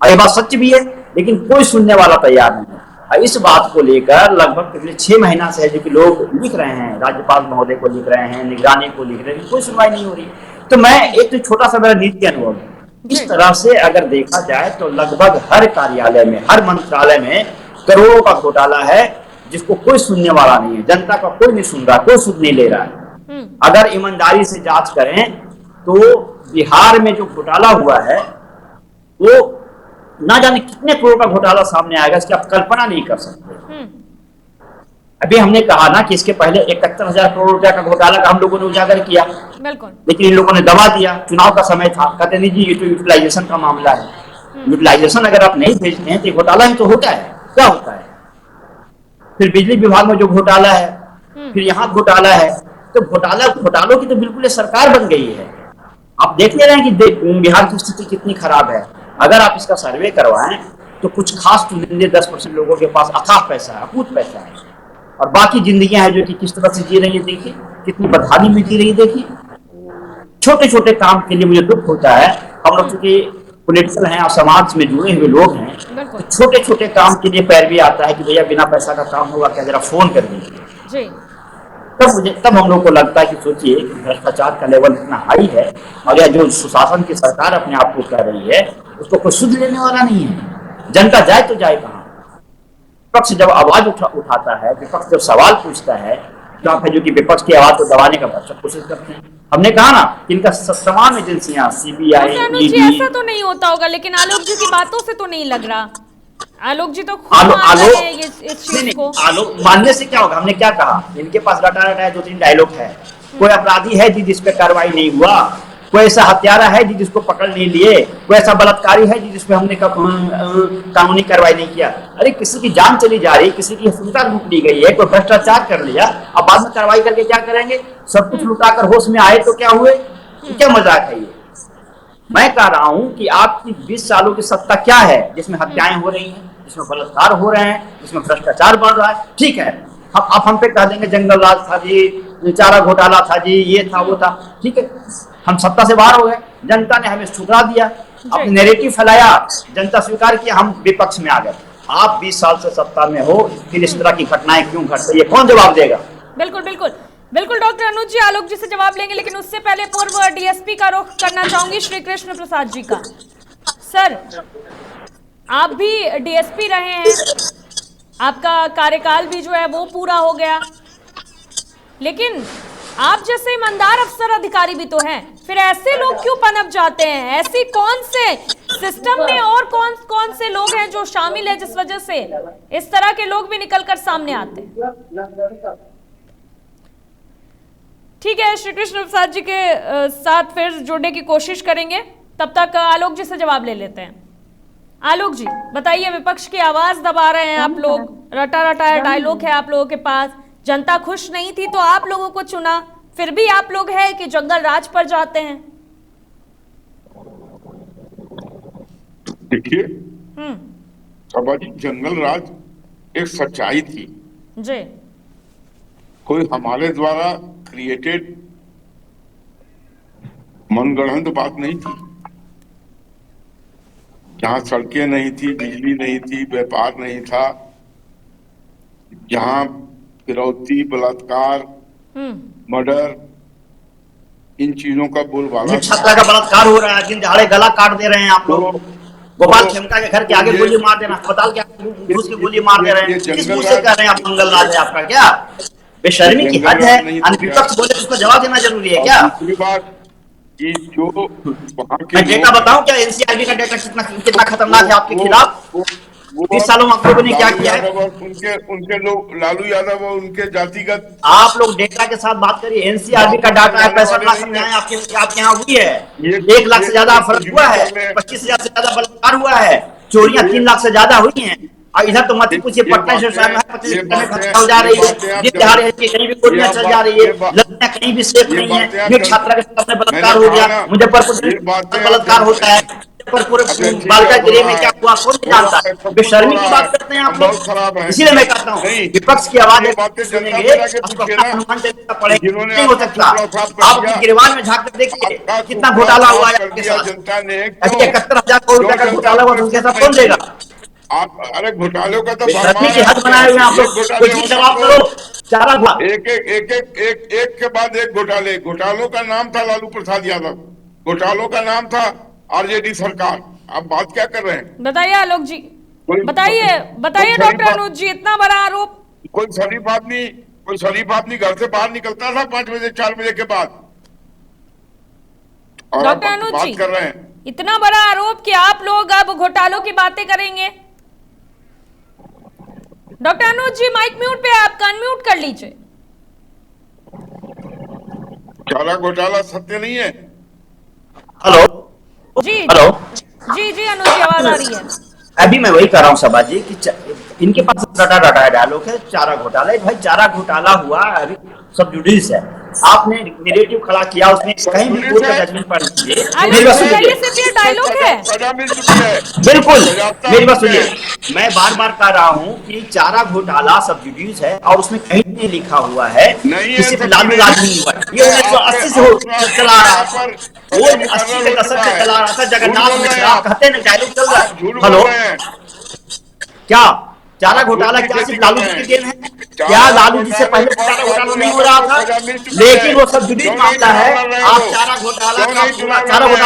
और ये बात सच भी है, लेकिन कोई सुनने वाला तैयार नहीं है। इस बात को लेकर लगभग पिछले 6 महीना से है जो कि लोग लिख रहे हैं, राज्यपाल महोदय को लिख रहे हैं, निगरानी को लिख रहे हैं, कोई सुनवाई नहीं हो रही। तो मैं एक तो छोटा सा मेरा निजी अनुभव है, इस तरह से अगर देखा जाए तो लगभग हर कार्यालय में, हर मंत्रालय में करोड़ों का घोटाला है जिसको कोई सुनने वाला नहीं है। जनता का कोई नहीं सुन रहा, कोई सुध नहीं ले रहा है। अगर ईमानदारी से जांच करें तो बिहार में जो घोटाला हुआ है वो ना जाने कितने करोड़ का घोटाला सामने आएगा, इसकी आप कल्पना नहीं कर सकते। अभी हमने कहा ना कि इसके पहले 71,000 करोड़ रुपया का घोटाला का हम लोगों ने उजागर किया, लेकिन इन लोगों ने दबा दिया। चुनाव का समय था, कहते नहीं जी ये तो यूटिलाइजेशन का मामला है। यूटिलाइजेशन अगर आप नहीं भेजते हैं तो घोटाला ही तो होता है। क्या होता है? फिर बिजली विभाग में जो घोटाला है, फिर यहाँ घोटाला है, तो घोटालों की तो बिल्कुल सरकार बन गई है। आप देख ले रहे हैं कि बिहार की स्थिति कितनी खराब है। अगर आप इसका सर्वे करवाएं तो कुछ खास चुनिंदे 10% लोगों के पास अथाह पैसा है, अकूत पैसा है, और बाकी जिंदगियां हैं जो कि किस तरह से जी रही है। देखिए कितनी बदहाली में जी रही है। देखिए छोटे छोटे काम के लिए मुझे दुख होता है। हम लोग चूंकि पॉलिटिकल हैं और समाज में जुड़े हुए लोग हैं, तो छोटे छोटे काम के लिए पैरवी आता है कि भैया बिना पैसा का काम होगा क्या, जरा फोन कर दीजिए। तब हम लोग को लगता है कि सोचिए भ्रष्टाचार का लेवल इतना हाई है, और यह जो सुशासन की सरकार अपने आप को कह रही है उसको कोई सुध लेने वाला नहीं है। जनता जाए तो जाए कहाँ? विपक्ष जब आवाज उठाता है, विपक्ष जब सवाल पूछता है आप है जो कि विपक्ष की आवाज को दबाने का भरसक कोशिश करते हैं। हमने कहा ना कि इनका तमाम एजेंसियां सीबीआई जी ऐसा तो नहीं होता होगा, लेकिन आलोक जी की बातों से तो नहीं लग रहा। आलोक जी तो खुद मान रहे हैं इस चीज को। आलोक मानने से क्या होगा? हमने क्या कहा? इनके पास रटा रटा 2-3 डायलॉग है। कोई अपराधी है जी जिस पे कार्रवाई नहीं हुआ, कोई ऐसा हत्यारा है जी जिसको पकड़ नहीं लिए, कोई ऐसा बलात्कारी है जी जिसपे हमने कानूनी कार्रवाई नहीं किया। अरे किसी की जान चली जा रही, किसी की सुविधा लूट ली गई है, कोई भ्रष्टाचार कर लिया, अब बाद में कार्रवाई करके क्या करेंगे? सब कुछ लुटाकर होश में आए तो क्या हुए? क्या मजाक है ये? मैं कह रहा हूं कि आपकी 20 सालों की सत्ता क्या है जिसमें हत्याएं हो रही हैं, जिसमें बलात्कार हो रहे हैं, जिसमें भ्रष्टाचार बढ़ रहा है। ठीक है, हम पे कह देंगे जंगल राज था जी, चारा घोटाला था जी, ये था वो था। ठीक है, हम सत्ता से बाहर हो गए, जनता ने हमें ठुकरा दिया, अपने नैरेटिव फैलाया, जनता स्वीकार किया, हम विपक्ष में आ गए। आप 20 साल से सत्ता में हो, फिर इस तरह की घटनाएं क्यों घट रही है? कौन जवाब देगा? बिल्कुल बिल्कुल बिल्कुल डॉक्टर अनुज जी आलोक जी से जवाब लेंगे, लेकिन उससे पहले पूर्व डीएसपी का रुख करना चाहूंगी श्री कृष्ण प्रसाद जी का। सर, आप भी डीएसपी रहे हैं, आपका कार्यकाल भी जो है वो पूरा हो गया, लेकिन आप जैसे ईमानदार अफसर अधिकारी भी तो हैं, फिर ऐसे लोग क्यों पनप जाते हैं? ऐसी कौन से सिस्टम में और कौन कौन से लोग हैं जो शामिल है जिस वजह से इस तरह के लोग भी निकलकर सामने आते हैं? ठीक है, श्री कृष्ण प्रसाद जी के साथ फिर जुड़ने की कोशिश करेंगे, तब तक आलोक जी से जवाब ले लेते हैं। आलोक जी बताइए, विपक्ष की आवाज दबा रहे हैं आप लोग, रटा रटाया डायलॉग है आप लोगों के पास, जनता खुश नहीं थी तो आप लोगों को चुना, फिर भी आप लोग हैं कि जंगल राज पर जाते हैं। देखिए सभा जी, जंगल राज एक सच्चाई थी जी, कोई हमारे द्वारा क्रिएटेड मनगढ़ंत बात नहीं थी। जहां सड़कें नहीं थी, बिजली नहीं थी, व्यापार नहीं था, जहां फिरौती, बलात्कार, मर्डर, इन चीजों का बोलबाला, छात्रा का बलात्कार हो रहा है, दिन दहाड़े गला काट दे रहे हैं आप लोग, गोपाल खेमका के घर के आगे गोली मार देना, अस्पताल के आगे घुस के गोली मार दे रहे हैं। किस मुंह से कह रहे हैं आप जंगल राज है आपका? क्या बेशर्मी की हद है? विपक्ष बोले उसको जवाब देना जरूरी है क्या? दूसरी बात कि जो वहां के मैं डेटा बताऊं क्या? एनसीआरबी का डेटा कितना खतरनाक है आपके खिलाफ। 20 सालों में आप लोगों ने क्या किया है? उनके लोग लालू यादव और उनके जातिगत, आप लोग डेटा के साथ बात करिए। एनसीआरबी का डाटा है, 65 लाख हत्याएं आपके यहाँ हुई है, 1 लाख से ज्यादा फर्क हुआ है, 25,000 से ज्यादा बलात्कार हुआ है, चोरियां 3 लाख से ज्यादा हुई हैं। और इधर तो मत पूछिए, पटना से 25 में खत्म हो जा रही है, कहीं भी गोलियां चल जा रही है, लड़कियां कहीं भी सेफ नहीं है। ये छात्रा के सामने बलात्कार हो गया, मुजफ्फरपुर बलात्कार होता है, पूरे बालिका गृह में क्या हुआ कौन नहीं जानता? बेशर्मी की बात करते हैं आप लोग। इसीलिए मैं कहता हूँ विपक्ष की आवाज सुनेंगे, अनुमान देना पड़ेगा, नहीं हो सकता। आप गिरवान में झांक कर देखिए कितना घोटाला हुआ है आपके साथ। अभी 71,000 करोड़ रुपए का घोटाला हुआ, उनके साथ कौन देगा? आप अरे घोटालों का तो बेशर्मी की हद बनाए हुए आप लोग। कुछ जवाब करो। चारा एक के बाद एक घोटालों का नाम था लालू प्रसाद यादव, घोटालों का नाम था आरजेडी सरकार। आप बात क्या कर रहे हैं? बताइए आलोक जी, बताइए डॉक्टर अनुज जी, इतना बड़ा आरोप। कोई शरीफ आदमी घर से बाहर निकलता था 5 बजे 4 बजे के बाद। डॉक्टर अनुज जी कर रहे हैं, इतना बड़ा आरोप कि आप लोग अब घोटालों की बातें करेंगे। डॉक्टर अनुज जी माइक म्यूट पे, आप अनम्यूट कर लीजिए। चारा घोटाला सत्य नहीं है? हेलो जी हेलो जी अनुज जी आवाज आ रही है। अभी मैं वही कह रहा हूँ सभा जी कि इनके पास रटा डायलॉग है, चारा घोटाला है। भाई चारा घोटाला हुआ, अभी सब जुडिस है, आपने नैरेटिव खड़ा किया, उसमें कहीं भी कोर्ट का जजमेंट पढ़ लीजिए। मेरी बात सुनिए, डायलॉग है बिल्कुल मेरी बात सुनिए। मैं बार बार कह रहा हूँ कि चारा घोटाला सब जुडिस है और उसमें कहीं नहीं लिखा हुआ है किसी पे लालू राज नहीं हुआ। ये 1980 से चला रहा था, वो 80 के दशक से चला रहा था। जगन्नाथ में शराब कहते हैं, डायलॉग चल रहा है। हेलो, क्या चारा घोटाला क्या सिर्फ लालू जी की देन है? क्या लालू जी से पहले चारा घोटाला नहीं हो रहा था? लेकिन वो सब जुडिस मामला है। आप चारा घोटाला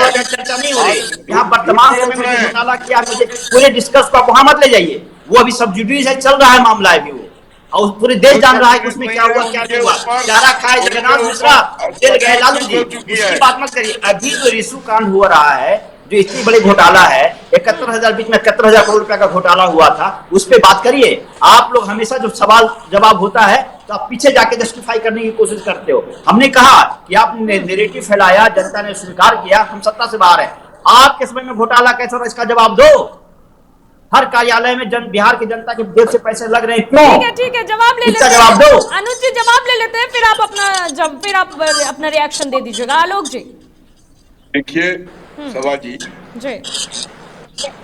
की चर्चा नहीं हो रही यहाँ वर्तमान समय में। घोटाला क्या, मुझे पूरे डिस्कस को आप वहां मत ले जाइए, वो अभी सब जुडिस है, चल रहा है मामला अभी वो। और पूरे देश जान रहा है कि उसमें क्या हुआ क्या नहीं हुआ। चारा खाए जगन्नाथ मिश्रा, जेल गए लालू जी, उसकी बात मत करिए। अभी जो रिशु कांड हो रहा है, जो इतनी बड़ी घोटाला है, 71,000 बीच में 71,000 करोड़ रुपया का घोटाला हुआ था, उस पे बात करिए। आप लोग हमेशा जो सवाल जवाब होता है तो आप पीछे जाके जस्टिफाई करने की कोशिश करते हो। हमने कहा कि आपने नैरेटिव फैलाया, जनता ने स्वीकार किया, हम सत्ता से बाहर है। आपके समय में घोटाला कैसा था, इसका जवाब दो। हर कार्यालय में बिहार की जनता के जेब से पैसे लग रहे हैं, क्यों? ठीक है, जवाब ले लेते हैं। जवाब दो। अनुज जी जवाब ले लेते हैं, फिर आप अपना रिएक्शन दे दीजिएगा। आलोक जी देखिए सभा जी,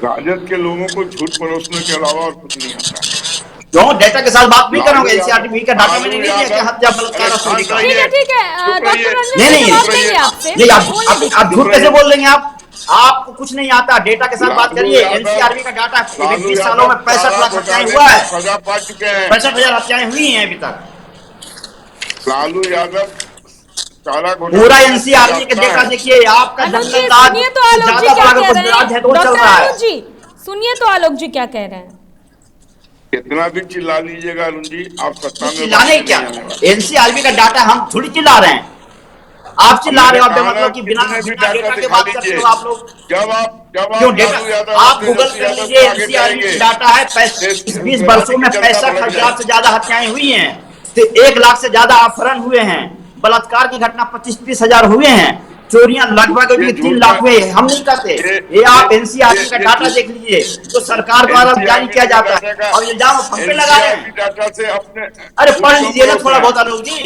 राजद के लोगों को झूठ परोसने के अलावा और कुछ नहीं आता। क्यों डेटा के साथ बात नहीं करोगे? एनसीईआरटी का डाटा मैंने नहीं दिया कि हत्या बलात्कार और ठीक है डॉक्टर रंजन नहीं, जवाब लेंगे आपसे। आप झूठ कैसे बोल लेंगे? आपको कुछ नहीं आता। डेटा के साथ बात करिए। एनसीईआरटी का डाटा 20 सालों में 65 लाख हत्याएं हुआ है, सजा पा चुके हैं, 65,000 हत्याएं हुई हैं अभी तक। लालू यादव पूरा एनसीईआरटी के डेटा देखिए। आपका सुनिए तो आलोक जी क्या कह रहे हैं। डॉक्टर आलोक जी सुनिए तो आलोक जी क्या कह रहे हैं। कितना भी चिल्ला लीजिएगा अरुण जी, आप सत्ता में चिल्लाने क्या? एनसीईआरटी का डाटा हम थोड़ी चिल्ला रहे हैं, आप चिल्ला रहे हो। मतलब कि बिना डेटा के बात करते हो आप लोग। क्यों डेटा? आप गूगल कर लीजिए, एनसीईआरटी डाटा है 20 वर्षों में 65,000 से ज्यादा हत्याएं हुई हैं, 1 लाख से ज्यादा अपहरण हुए हैं, बलात्कार की घटना 25-30 हजार हुए हैं, चोरियां लगभग अभी 3 लाख हुए हैं। हम नहीं कहते, ये आप एनसीईआरटी का डाटा देख लीजिए, तो सरकार द्वारा जारी किया जाता है और इल्जाम हम पे लगा रहे हैं। अरे पढ़ लीजिए ना थोड़ा बहुत आलोक जी,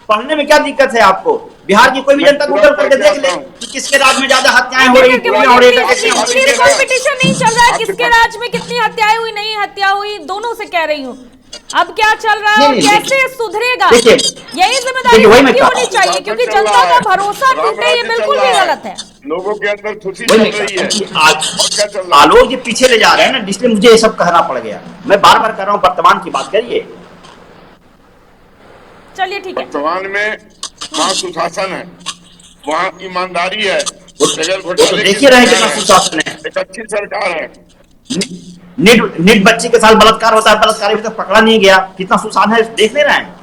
पढ़ने में क्या दिक्कत है आपको? बिहार की कोई भी जनता गूगल करके देख ले कि किसके राज्य में ज्यादा हत्याएं हो रही, कंपटीशन नहीं चल रहा है किसके राज्य में कितनी हत्याएं हुई, नहीं हत्या हुई, दोनों से कह रही हूँ। अब क्या चल रहा है और कैसे सुधरेगा, यही जिम्मेदारी होनी चाहिए, क्योंकि जनता का भरोसा टूटे ये बिल्कुल भी गलत है। लोगों के अंदर खुशी चल रही है। आलोक जी पीछे ले जा रहे हैं ना, इसलिए मुझे ये सब कहना पड़ गया। मैं बार बार कर रहा हूँ, वर्तमान की बात करिए। चलिए ठीक है। वर्तमान में वहाँ सुशासन है, वहाँ ईमानदारी है, देखिए रहे कितना सुशासन है, एक अच्छी सरकार है। नीट बच्ची के साथ बलात्कार होता है, बलात्कार अभी तक पकड़ा नहीं गया, कितना सुशासन है देख ले रहे हैं।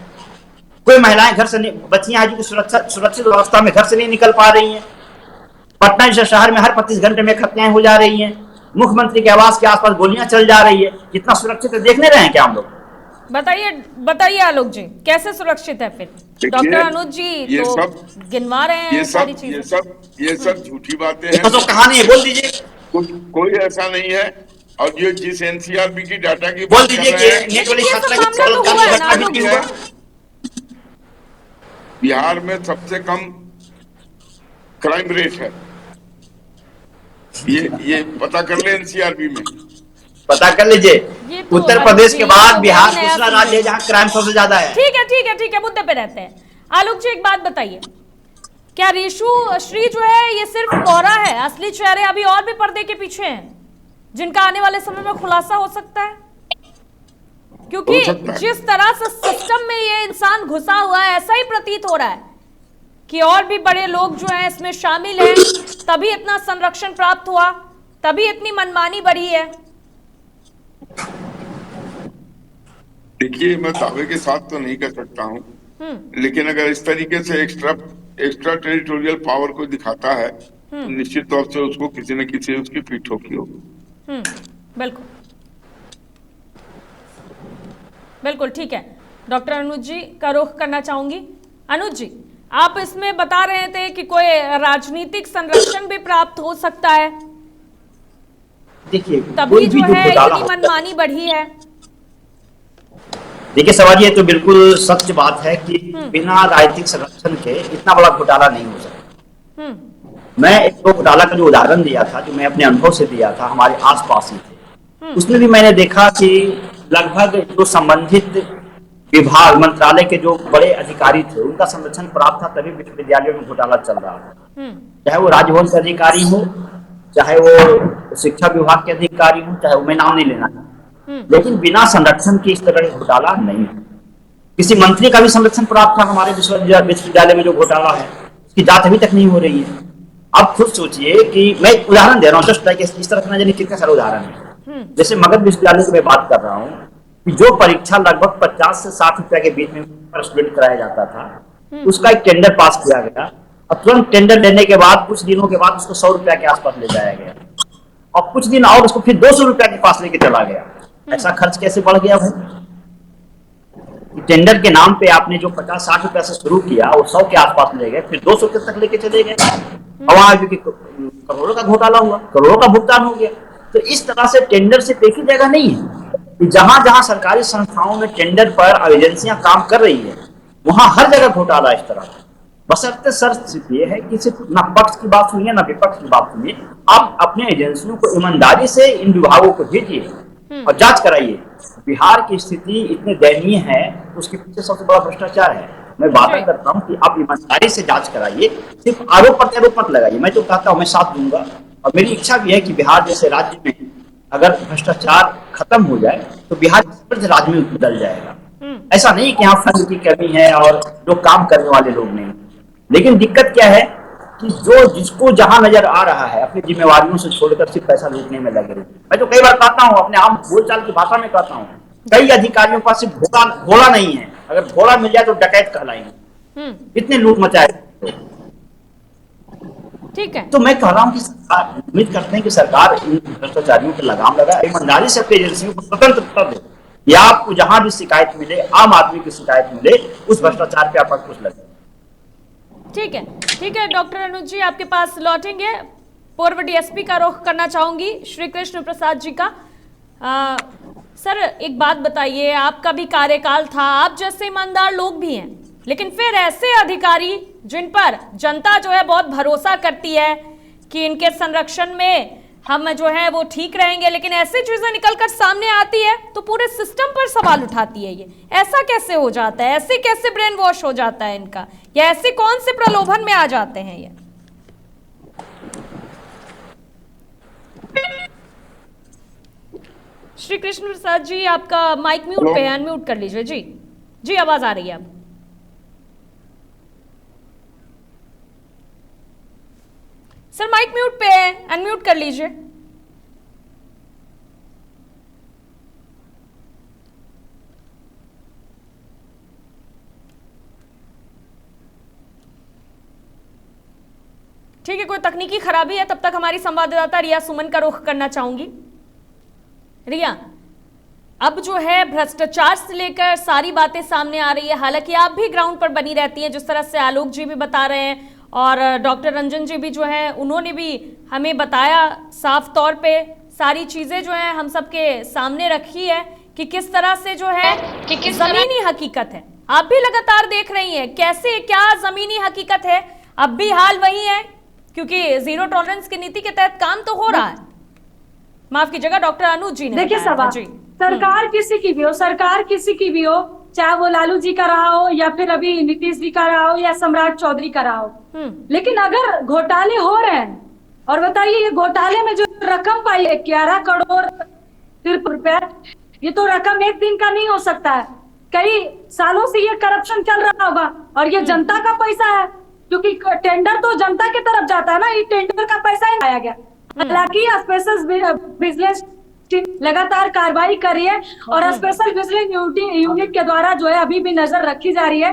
कोई महिलाएं घर से बच्चियां आज सुरक्षित अवस्था में घर से नहीं निकल पा रही हैं। पटना जैसे शहर में हर 25 घंटे में हत्याएं हो जा रही हैं। मुख्यमंत्री के आवास के आसपास गोलियां चल जा रही है, कितना सुरक्षित है देख ले रहे हैं क्या हम लोग? बताइए आलोक जी कैसे सुरक्षित है फिर? डॉक्टर अनुज जी तो गिनवा रहे हैं सारी चीजें। ये सब झूठी बातें हैं, तो कहानी है, बोल दीजिए। कोई ऐसा नहीं है। और ये जिस एनसीईआरटी की डाटा की बोल दीजिए कि बिहार में सबसे कम क्राइम रेट है, ये पता कर ले। एनसीईआरटी में पता कर लीजिए। उत्तर प्रदेश के बाद बिहार दूसरा राज्य है जहाँ क्राइम सबसे ज्यादा है। ठीक है मुद्दे पे रहते हैं। आलोक जी एक बात बताइए, क्या रिशु श्री जो है ये सिर्फ कोहरा है? असली चेहरे अभी और भी पर्दे के पीछे हैं जिनका आने वाले समय में खुलासा हो सकता है? क्योंकि जिस तरह से सिस्टम में ये इंसान घुसा हुआ है, ऐसा ही प्रतीत हो रहा है कि और भी बड़े लोग जो हैं इसमें शामिल हैं, तभी इतना संरक्षण प्राप्त हुआ, तभी इतनी मनमानी बढ़ी है। देखिए मैं दावे के साथ तो नहीं कर सकता हूँ, लेकिन अगर इस तरीके से एक्स्ट्रा टेरिटोरियल पावर को दिखाता है तो निश्चित तौर से उसको किसी न किसी उसकी पीठ ठोकी होगी। बिल्कुल ठीक है। डॉक्टर अनुज जी का रुख करना चाहूंगी। अनुज जी आप इसमें बता रहे थे कि कोई राजनीतिक संरक्षण भी प्राप्त हो सकता है, देखिए तभी जो है इतनी मनमानी बढ़ी है। देखिए सवाल ये तो बिल्कुल सच बात है कि बिना राजनीतिक संरक्षण के इतना बड़ा घोटाला नहीं हो सकता। मैं एक तो घोटाला का जो उदाहरण दिया था, जो मैं अपने अनुभव से दिया था, हमारे आसपास ही थे, उसमें भी मैंने देखा कि लगभग जो संबंधित विभाग मंत्रालय के जो बड़े अधिकारी थे उनका संरक्षण प्राप्त था, तभी विश्वविद्यालयों में घोटाला चल रहा था। चाहे वो राजभवन के अधिकारी हो, चाहे वो शिक्षा विभाग के अधिकारी हो, चाहे वो, मैं नाम नहीं लेना, लेकिन बिना संरक्षण की इस तरह का घोटाला नहीं। किसी मंत्री का भी संरक्षण प्राप्त था हमारे विश्वविद्यालय में, जो घोटाला है उसकी जांच अभी तक नहीं हो रही है। अब खुद सोचिए कि मैं उदाहरण दे रहा हूँ, जस्ट लाइक इस तरह से जाने कितने सारे उदाहरण है। जैसे मगध विश्वविद्यालय की मैं बात कर रहा हूँ, कि जो परीक्षा लगभग 50 से 60 रुपए के बीच में पर स्टूडेंट कराया जाता था, उसका एक टेंडर पास किया गया और तुरंत टेंडर लेने के बाद कुछ दिनों के बाद उसको 100 रुपए के आसपास ले जाया गया और कुछ दिन और उसको फिर 200 रुपए के पास लेके चला गया। ऐसा खर्च कैसे बढ़ गया भाई? टेंडर के नाम पे आपने जो 50-60 रुपए से शुरू किया वो 100 के आसपास ले गए, फिर 200 तक लेके चले गए और वहां करोड़ों का घोटाला हुआ, करोड़ों का भुगतान हो गया। तो इस तरह से टेंडर से देखी जगह नहीं है कि जहां जहां सरकारी संस्थाओं में टेंडर पर एजेंसियां काम कर रही है वहां हर जगह घोटाला इस तरह का। बशर्ते शर्त ये है कि सिर्फ ना पक्ष की बात सुनिए ना विपक्ष की बात सुनिए, आप अपने एजेंसियों को ईमानदारी से इन विभागों को भेजिए और जांच कराइए। बिहार की स्थिति इतनी दयनीय है, उसके पीछे सबसे बड़ा भ्रष्टाचार है। मैं वादा करता हूं कि आप ईमानदारी से जांच कराइए, सिर्फ आरोप प्रत्यारोप मत लगाइए। मैं तो कहता हूं मैं साथ दूंगा और मेरी इच्छा भी है कि बिहार जैसे राज्य में अगर भ्रष्टाचार खत्म हो जाए तो बिहार राज्य में बदल जाएगा। ऐसा नहीं कि यहाँ फंड की कमी है और लोग काम करने वाले लोग नहीं, लेकिन दिक्कत क्या है कि जो जिसको जहां नजर आ रहा है अपनी जिम्मेवारियों से छोड़कर सिर्फ पैसा लूटने में लगे। मैं तो कई बार कहता हूं, अपने आम बोलचाल की भाषा में कहता हूं, कई अधिकारियों पास सिर्फ घोड़ा नहीं है, अगर घोड़ा मिल जाए तो डकैत कहलाएंगे, इतने लूट मचाए। ठीक है, तो मैं कह रहा हूं कि सरकार, उम्मीद करते हैं कि सरकार इन भ्रष्टाचारियों पर लगाम लगाए, ईमानदारी से अपनी एजेंसियों को स्वतंत्रता दे या आपको जहां भी शिकायत मिले, आम आदमी की शिकायत मिले, उस भ्रष्टाचार पे आप अंकुश लगे। ठीक है, ठीक है। डॉक्टर अनुज जी आपके पास लौटेंगे। पूर्व डीएसपी का रुख करना चाहूंगी श्री कृष्ण प्रसाद जी का। सर एक बात बताइए, आपका भी कार्यकाल था, आप जैसे ईमानदार लोग भी हैं, लेकिन फिर ऐसे अधिकारी जिन पर जनता जो है बहुत भरोसा करती है कि इनके संरक्षण में हम जो है वो ठीक रहेंगे, लेकिन ऐसी चीजें निकलकर सामने आती है तो पूरे सिस्टम पर सवाल उठाती है। ये ऐसा कैसे हो जाता है? ऐसे कैसे ब्रेन वॉश हो जाता है इनका, या ऐसे कौन से प्रलोभन में आ जाते हैं ये? श्री कृष्ण प्रसाद जी आपका माइक म्यूट पे है, अनम्यूट कर लीजिए। जी जी आवाज आ रही है अब। सर माइक म्यूट पे है, अनम्यूट कर लीजिए। ठीक है, कोई तकनीकी खराबी है, तब तक हमारी संवाददाता रिया सुमन का रुख करना चाहूंगी। रिया, अब जो है भ्रष्टाचार से लेकर सारी बातें सामने आ रही है, हालांकि आप भी ग्राउंड पर बनी रहती हैं, जिस तरह से आलोक जी भी बता रहे हैं और डॉक्टर रंजन जी भी जो है उन्होंने भी हमें बताया साफ तौर पे, सारी चीजें जो है हम सबके सामने रखी है कि किस तरह से जो है कि किस जमीनी हकीकत है। आप भी लगातार देख रही हैं कैसे क्या जमीनी हकीकत है। अब भी हाल वही है, क्योंकि जीरो टॉलरेंस की नीति के तहत काम तो हो रहा है। माफ कीजिएगा, डॉक्टर अनुज जी ने देखिए सवाल, सरकार किसी की भी हो, सरकार किसी की भी हो, चाहे वो लालू जी का रहा हो या फिर अभी नीतीश जी का रहा हो या सम्राट चौधरी का रहा हो, लेकिन अगर घोटाले हो रहे हैं, और बताइए ये घोटाले में जो रकम पाई है 11 करोड़ रुपए, ये तो रकम एक दिन का नहीं हो सकता है, कई सालों से ये करप्शन चल रहा होगा और ये जनता का पैसा है, क्योंकि टेंडर तो जनता की तरफ जाता है ना, ये टेंडर का पैसा ही लाया गया। हालांकि स्पेशल विजिलेंस टीम लगातार कार्रवाई कर रही है और स्पेशल विजिलेंस यूनिट के द्वारा जो है अभी भी नजर रखी जा रही है,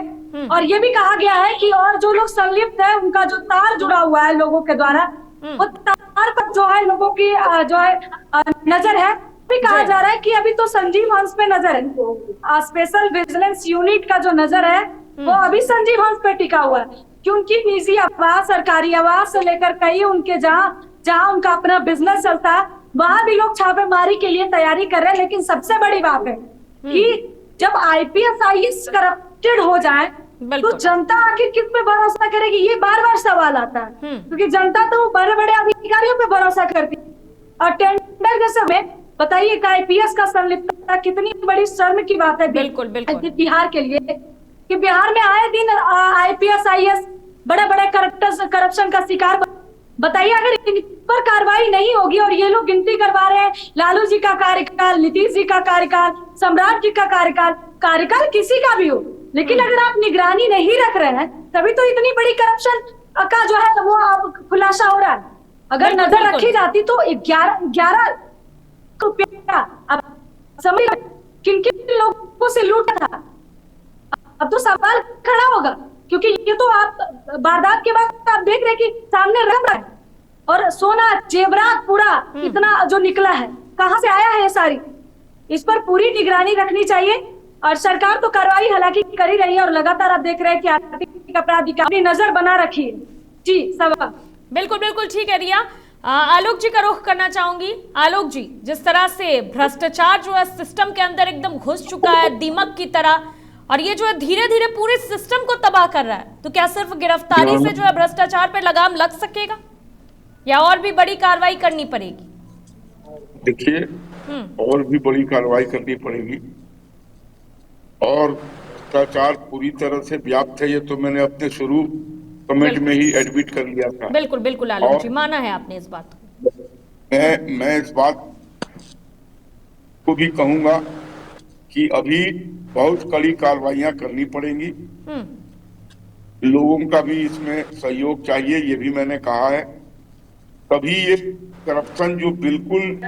और ये भी कहा गया है कि और जो लोग संलिप्त है उनका जो तार जुड़ा हुआ है लोगों के द्वारा, वो तार पर जो है लोगों की जो है नजर है। भी कहा जा रहा है कि अभी तो संजीव हंस पे नजर है, स्पेशल विजिलेंस यूनिट का जो नजर है वो अभी संजीव हंस पे टिका हुआ है, क्योंकि निजी आवास, सरकारी आवास से लेकर कई उनके जहाँ उनका अपना बिजनेस चलता है वहां भी लोग छापेमारी के लिए तैयारी कर रहे हैं। लेकिन सबसे बड़ी बात है कि जब आईपीएस आईएएस करप्टेड हो जाए तो जनता आखिर किस पे भरोसा करेगी, ये बार बार सवाल आता है, क्योंकि जनता तो बड़े बड़े अधिकारियों पे भरोसा करती है। और टेंडर के समय बताइए कि आईपीएस का संलिप्तता कितनी बड़ी शर्म की बात है बिल्कुल बिहार के लिए, कि बिहार में आए दिन आईपीएस आईएएस बड़े बड़े करप्शन का शिकार। बताइए अगर इन पर कार्रवाई नहीं होगी और ये लोग गिनती करवा रहे हैं लालू जी का कार्यकाल, नीतीश जी का कार्यकाल, सम्राट जी का कार्यकाल किसी का भी हो, लेकिन अगर आप निगरानी नहीं रख रहे हैं तभी तो इतनी बड़ी करप्शन का जो है वो खुलासा हो रहा है। अगर नजर रखी जाती तो 11 रुपया, आप समझ किन किन लोगों से लूटा था। अब तो सवाल खड़ा होगा, क्योंकि ये तो आप वारदात के बाद आप देख रहे हैं कि सामने रह रहा है, और सोना जेवरात पूरा इतना जो निकला है, कहाँ से आया है ये सारी। इस पर पूरी निगरानी रखनी चाहिए, और सरकार तो कार्रवाई हालांकि कर ही रही है, और लगातार आप देख रहे हैं कि आर्थिक अपराधी अपनी नजर बना रखी है। जी सवाल बिल्कुल बिल्कुल ठीक है रिया। आलोक जी का रुख करना चाहूंगी। आलोक जी, जिस तरह से भ्रष्टाचार जो है सिस्टम के अंदर एकदम घुस चुका है दीमक की तरह, और ये जो है धीरे धीरे पूरे सिस्टम को तबाह कर रहा है, तो क्या सिर्फ गिरफ्तारी से जो है भ्रष्टाचार पर लगाम लग सकेगा, या और भी बड़ी कार्रवाई करनी पड़ेगी? देखिए, और भी बड़ी कार्रवाई करनी पड़ेगी, और भ्रष्टाचार पूरी तरह से व्याप्त है, ये तो मैंने अपने शुरू कमेंट में ही एडमिट कर लिया था। बिल्कुल बिल्कुल आलोक जी, माना है आपने इस बात को। मैं इस बात को भी कहूंगा कि अभी बहुत कड़ी कार्रवाइयां करनी पड़ेंगी, लोगों का भी इसमें सहयोग चाहिए, ये भी मैंने कहा है। तभी ये करप्शन जो बिल्कुल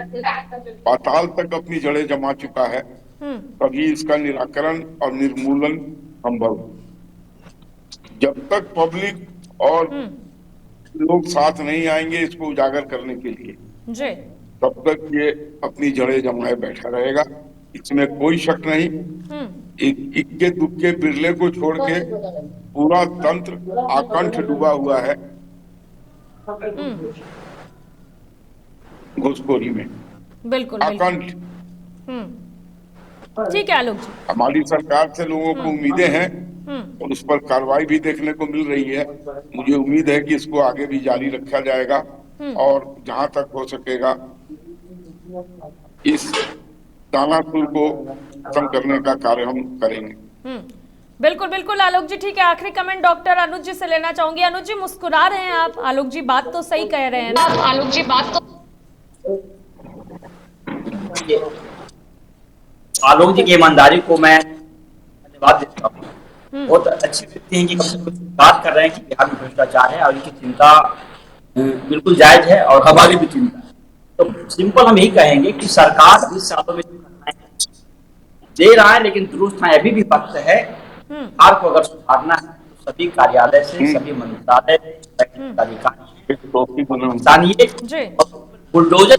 पाताल तक अपनी जड़ें जमा चुका है, तभी इसका निराकरण और निर्मूलन संभव। जब तक पब्लिक और लोग साथ नहीं आएंगे इसको उजागर करने के लिए, तब तक ये अपनी जड़ें जमाए बैठा रहेगा, इसमें कोई शक नहीं। इक्के दुक्के बिरले को छोड़ के पूरा तंत्र आकंठ डूबा हुआ है घुसखोरी में, बिल्कुल आकंठ। ठीक है आलोक जी, हमारी सरकार से लोगों को उम्मीदें हैं, और उस पर कार्रवाई भी देखने को मिल रही है। मुझे उम्मीद है कि इसको आगे भी जारी रखा जाएगा, और जहां तक हो सकेगा इस दानापुर को खत्म करने का कार्य हम करेंगे। बिल्कुल बिल्कुल आलोक जी, ठीक है। आखिरी कमेंट डॉक्टर अनुज जी से लेना चाहूंगी। अनुज जी, मुस्कुरा रहे हैं आप। आलोक जी बात तो सही कह रहे हैं ना? आलोक जी बात तो आलोक जी की ईमानदारी को मैं धन्यवाद देता हूँ। बहुत अच्छी व्यक्ति हैं कि कम से कम बात कर रहे हैं कि बिहार में भ्रष्टाचार है, और इनकी चिंता बिल्कुल जायज है, और हमारी भी चिंता है। तो सिंपल हम यही कहेंगे कि सरकार 20 सालों में दे रहा है, लेकिन दुरुस्त है, अभी भी वक्त है। सरकार को अगर सुधारना है तो सभी कार्यालय से, सभी मंत्रालय, बुलडोजर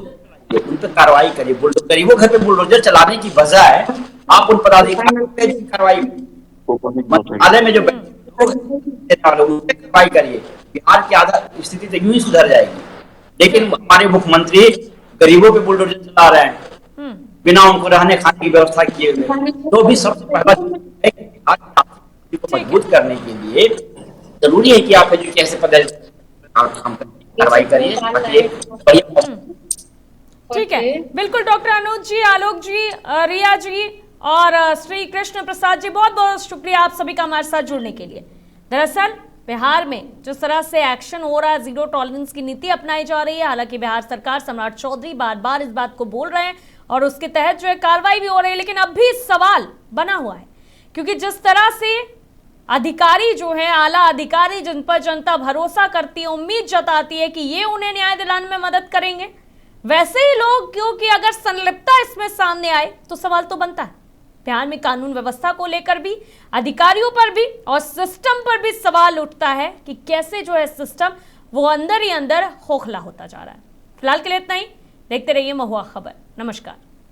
उन पर कार्रवाई करिए। गरीबों घर पे बुलडोजर चलाने की वजह है आप उन पदाधिकारियों पे कार्रवाई, मंत्रालय में जो कार्रवाई करिए। बिहार की आधा स्थिति तो यूं ही सुधर जाएगी, लेकिन हमारे मुख्यमंत्री गरीबों पे बुलडोजर चला रहे हैं बिना उनको रहने खाने की व्यवस्था किए हुए। तो भी सबसे पहला को मजबूत करने के लिए जरूरी है कि आप कैसे कार्रवाई करिए। ठीक है, बिल्कुल डॉक्टर अनुज जी, आलोक जी, रिया जी और श्री कृष्ण प्रसाद जी, बहुत बहुत शुक्रिया आप सभी का हमारे साथ जुड़ने के लिए। दरअसल बिहार में जिस तरह से एक्शन हो रहा है, जीरो टॉलरेंस की नीति अपनाई जा रही है। हालांकि बिहार सरकार, सम्राट चौधरी बार बार इस बात को बोल रहे हैं, और उसके तहत जो है कार्रवाई भी हो रही है, लेकिन अब भी सवाल बना हुआ है, क्योंकि जिस तरह से अधिकारी जो है, आला अधिकारी, जिन पर जनता भरोसा करती है, उम्मीद जताती है कि ये उन्हें न्याय दिलाने में मदद करेंगे, वैसे ही लोग क्योंकि अगर संलिप्तता इसमें सामने आए तो सवाल तो बनता है। बिहार में कानून व्यवस्था को लेकर भी, अधिकारियों पर भी और सिस्टम पर भी सवाल उठता है कि कैसे जो है सिस्टम वो अंदर ही अंदर खोखला होता जा रहा है। फिलहाल के लिए इतना ही। देखते रहिए महुआ खबर। नमस्कार।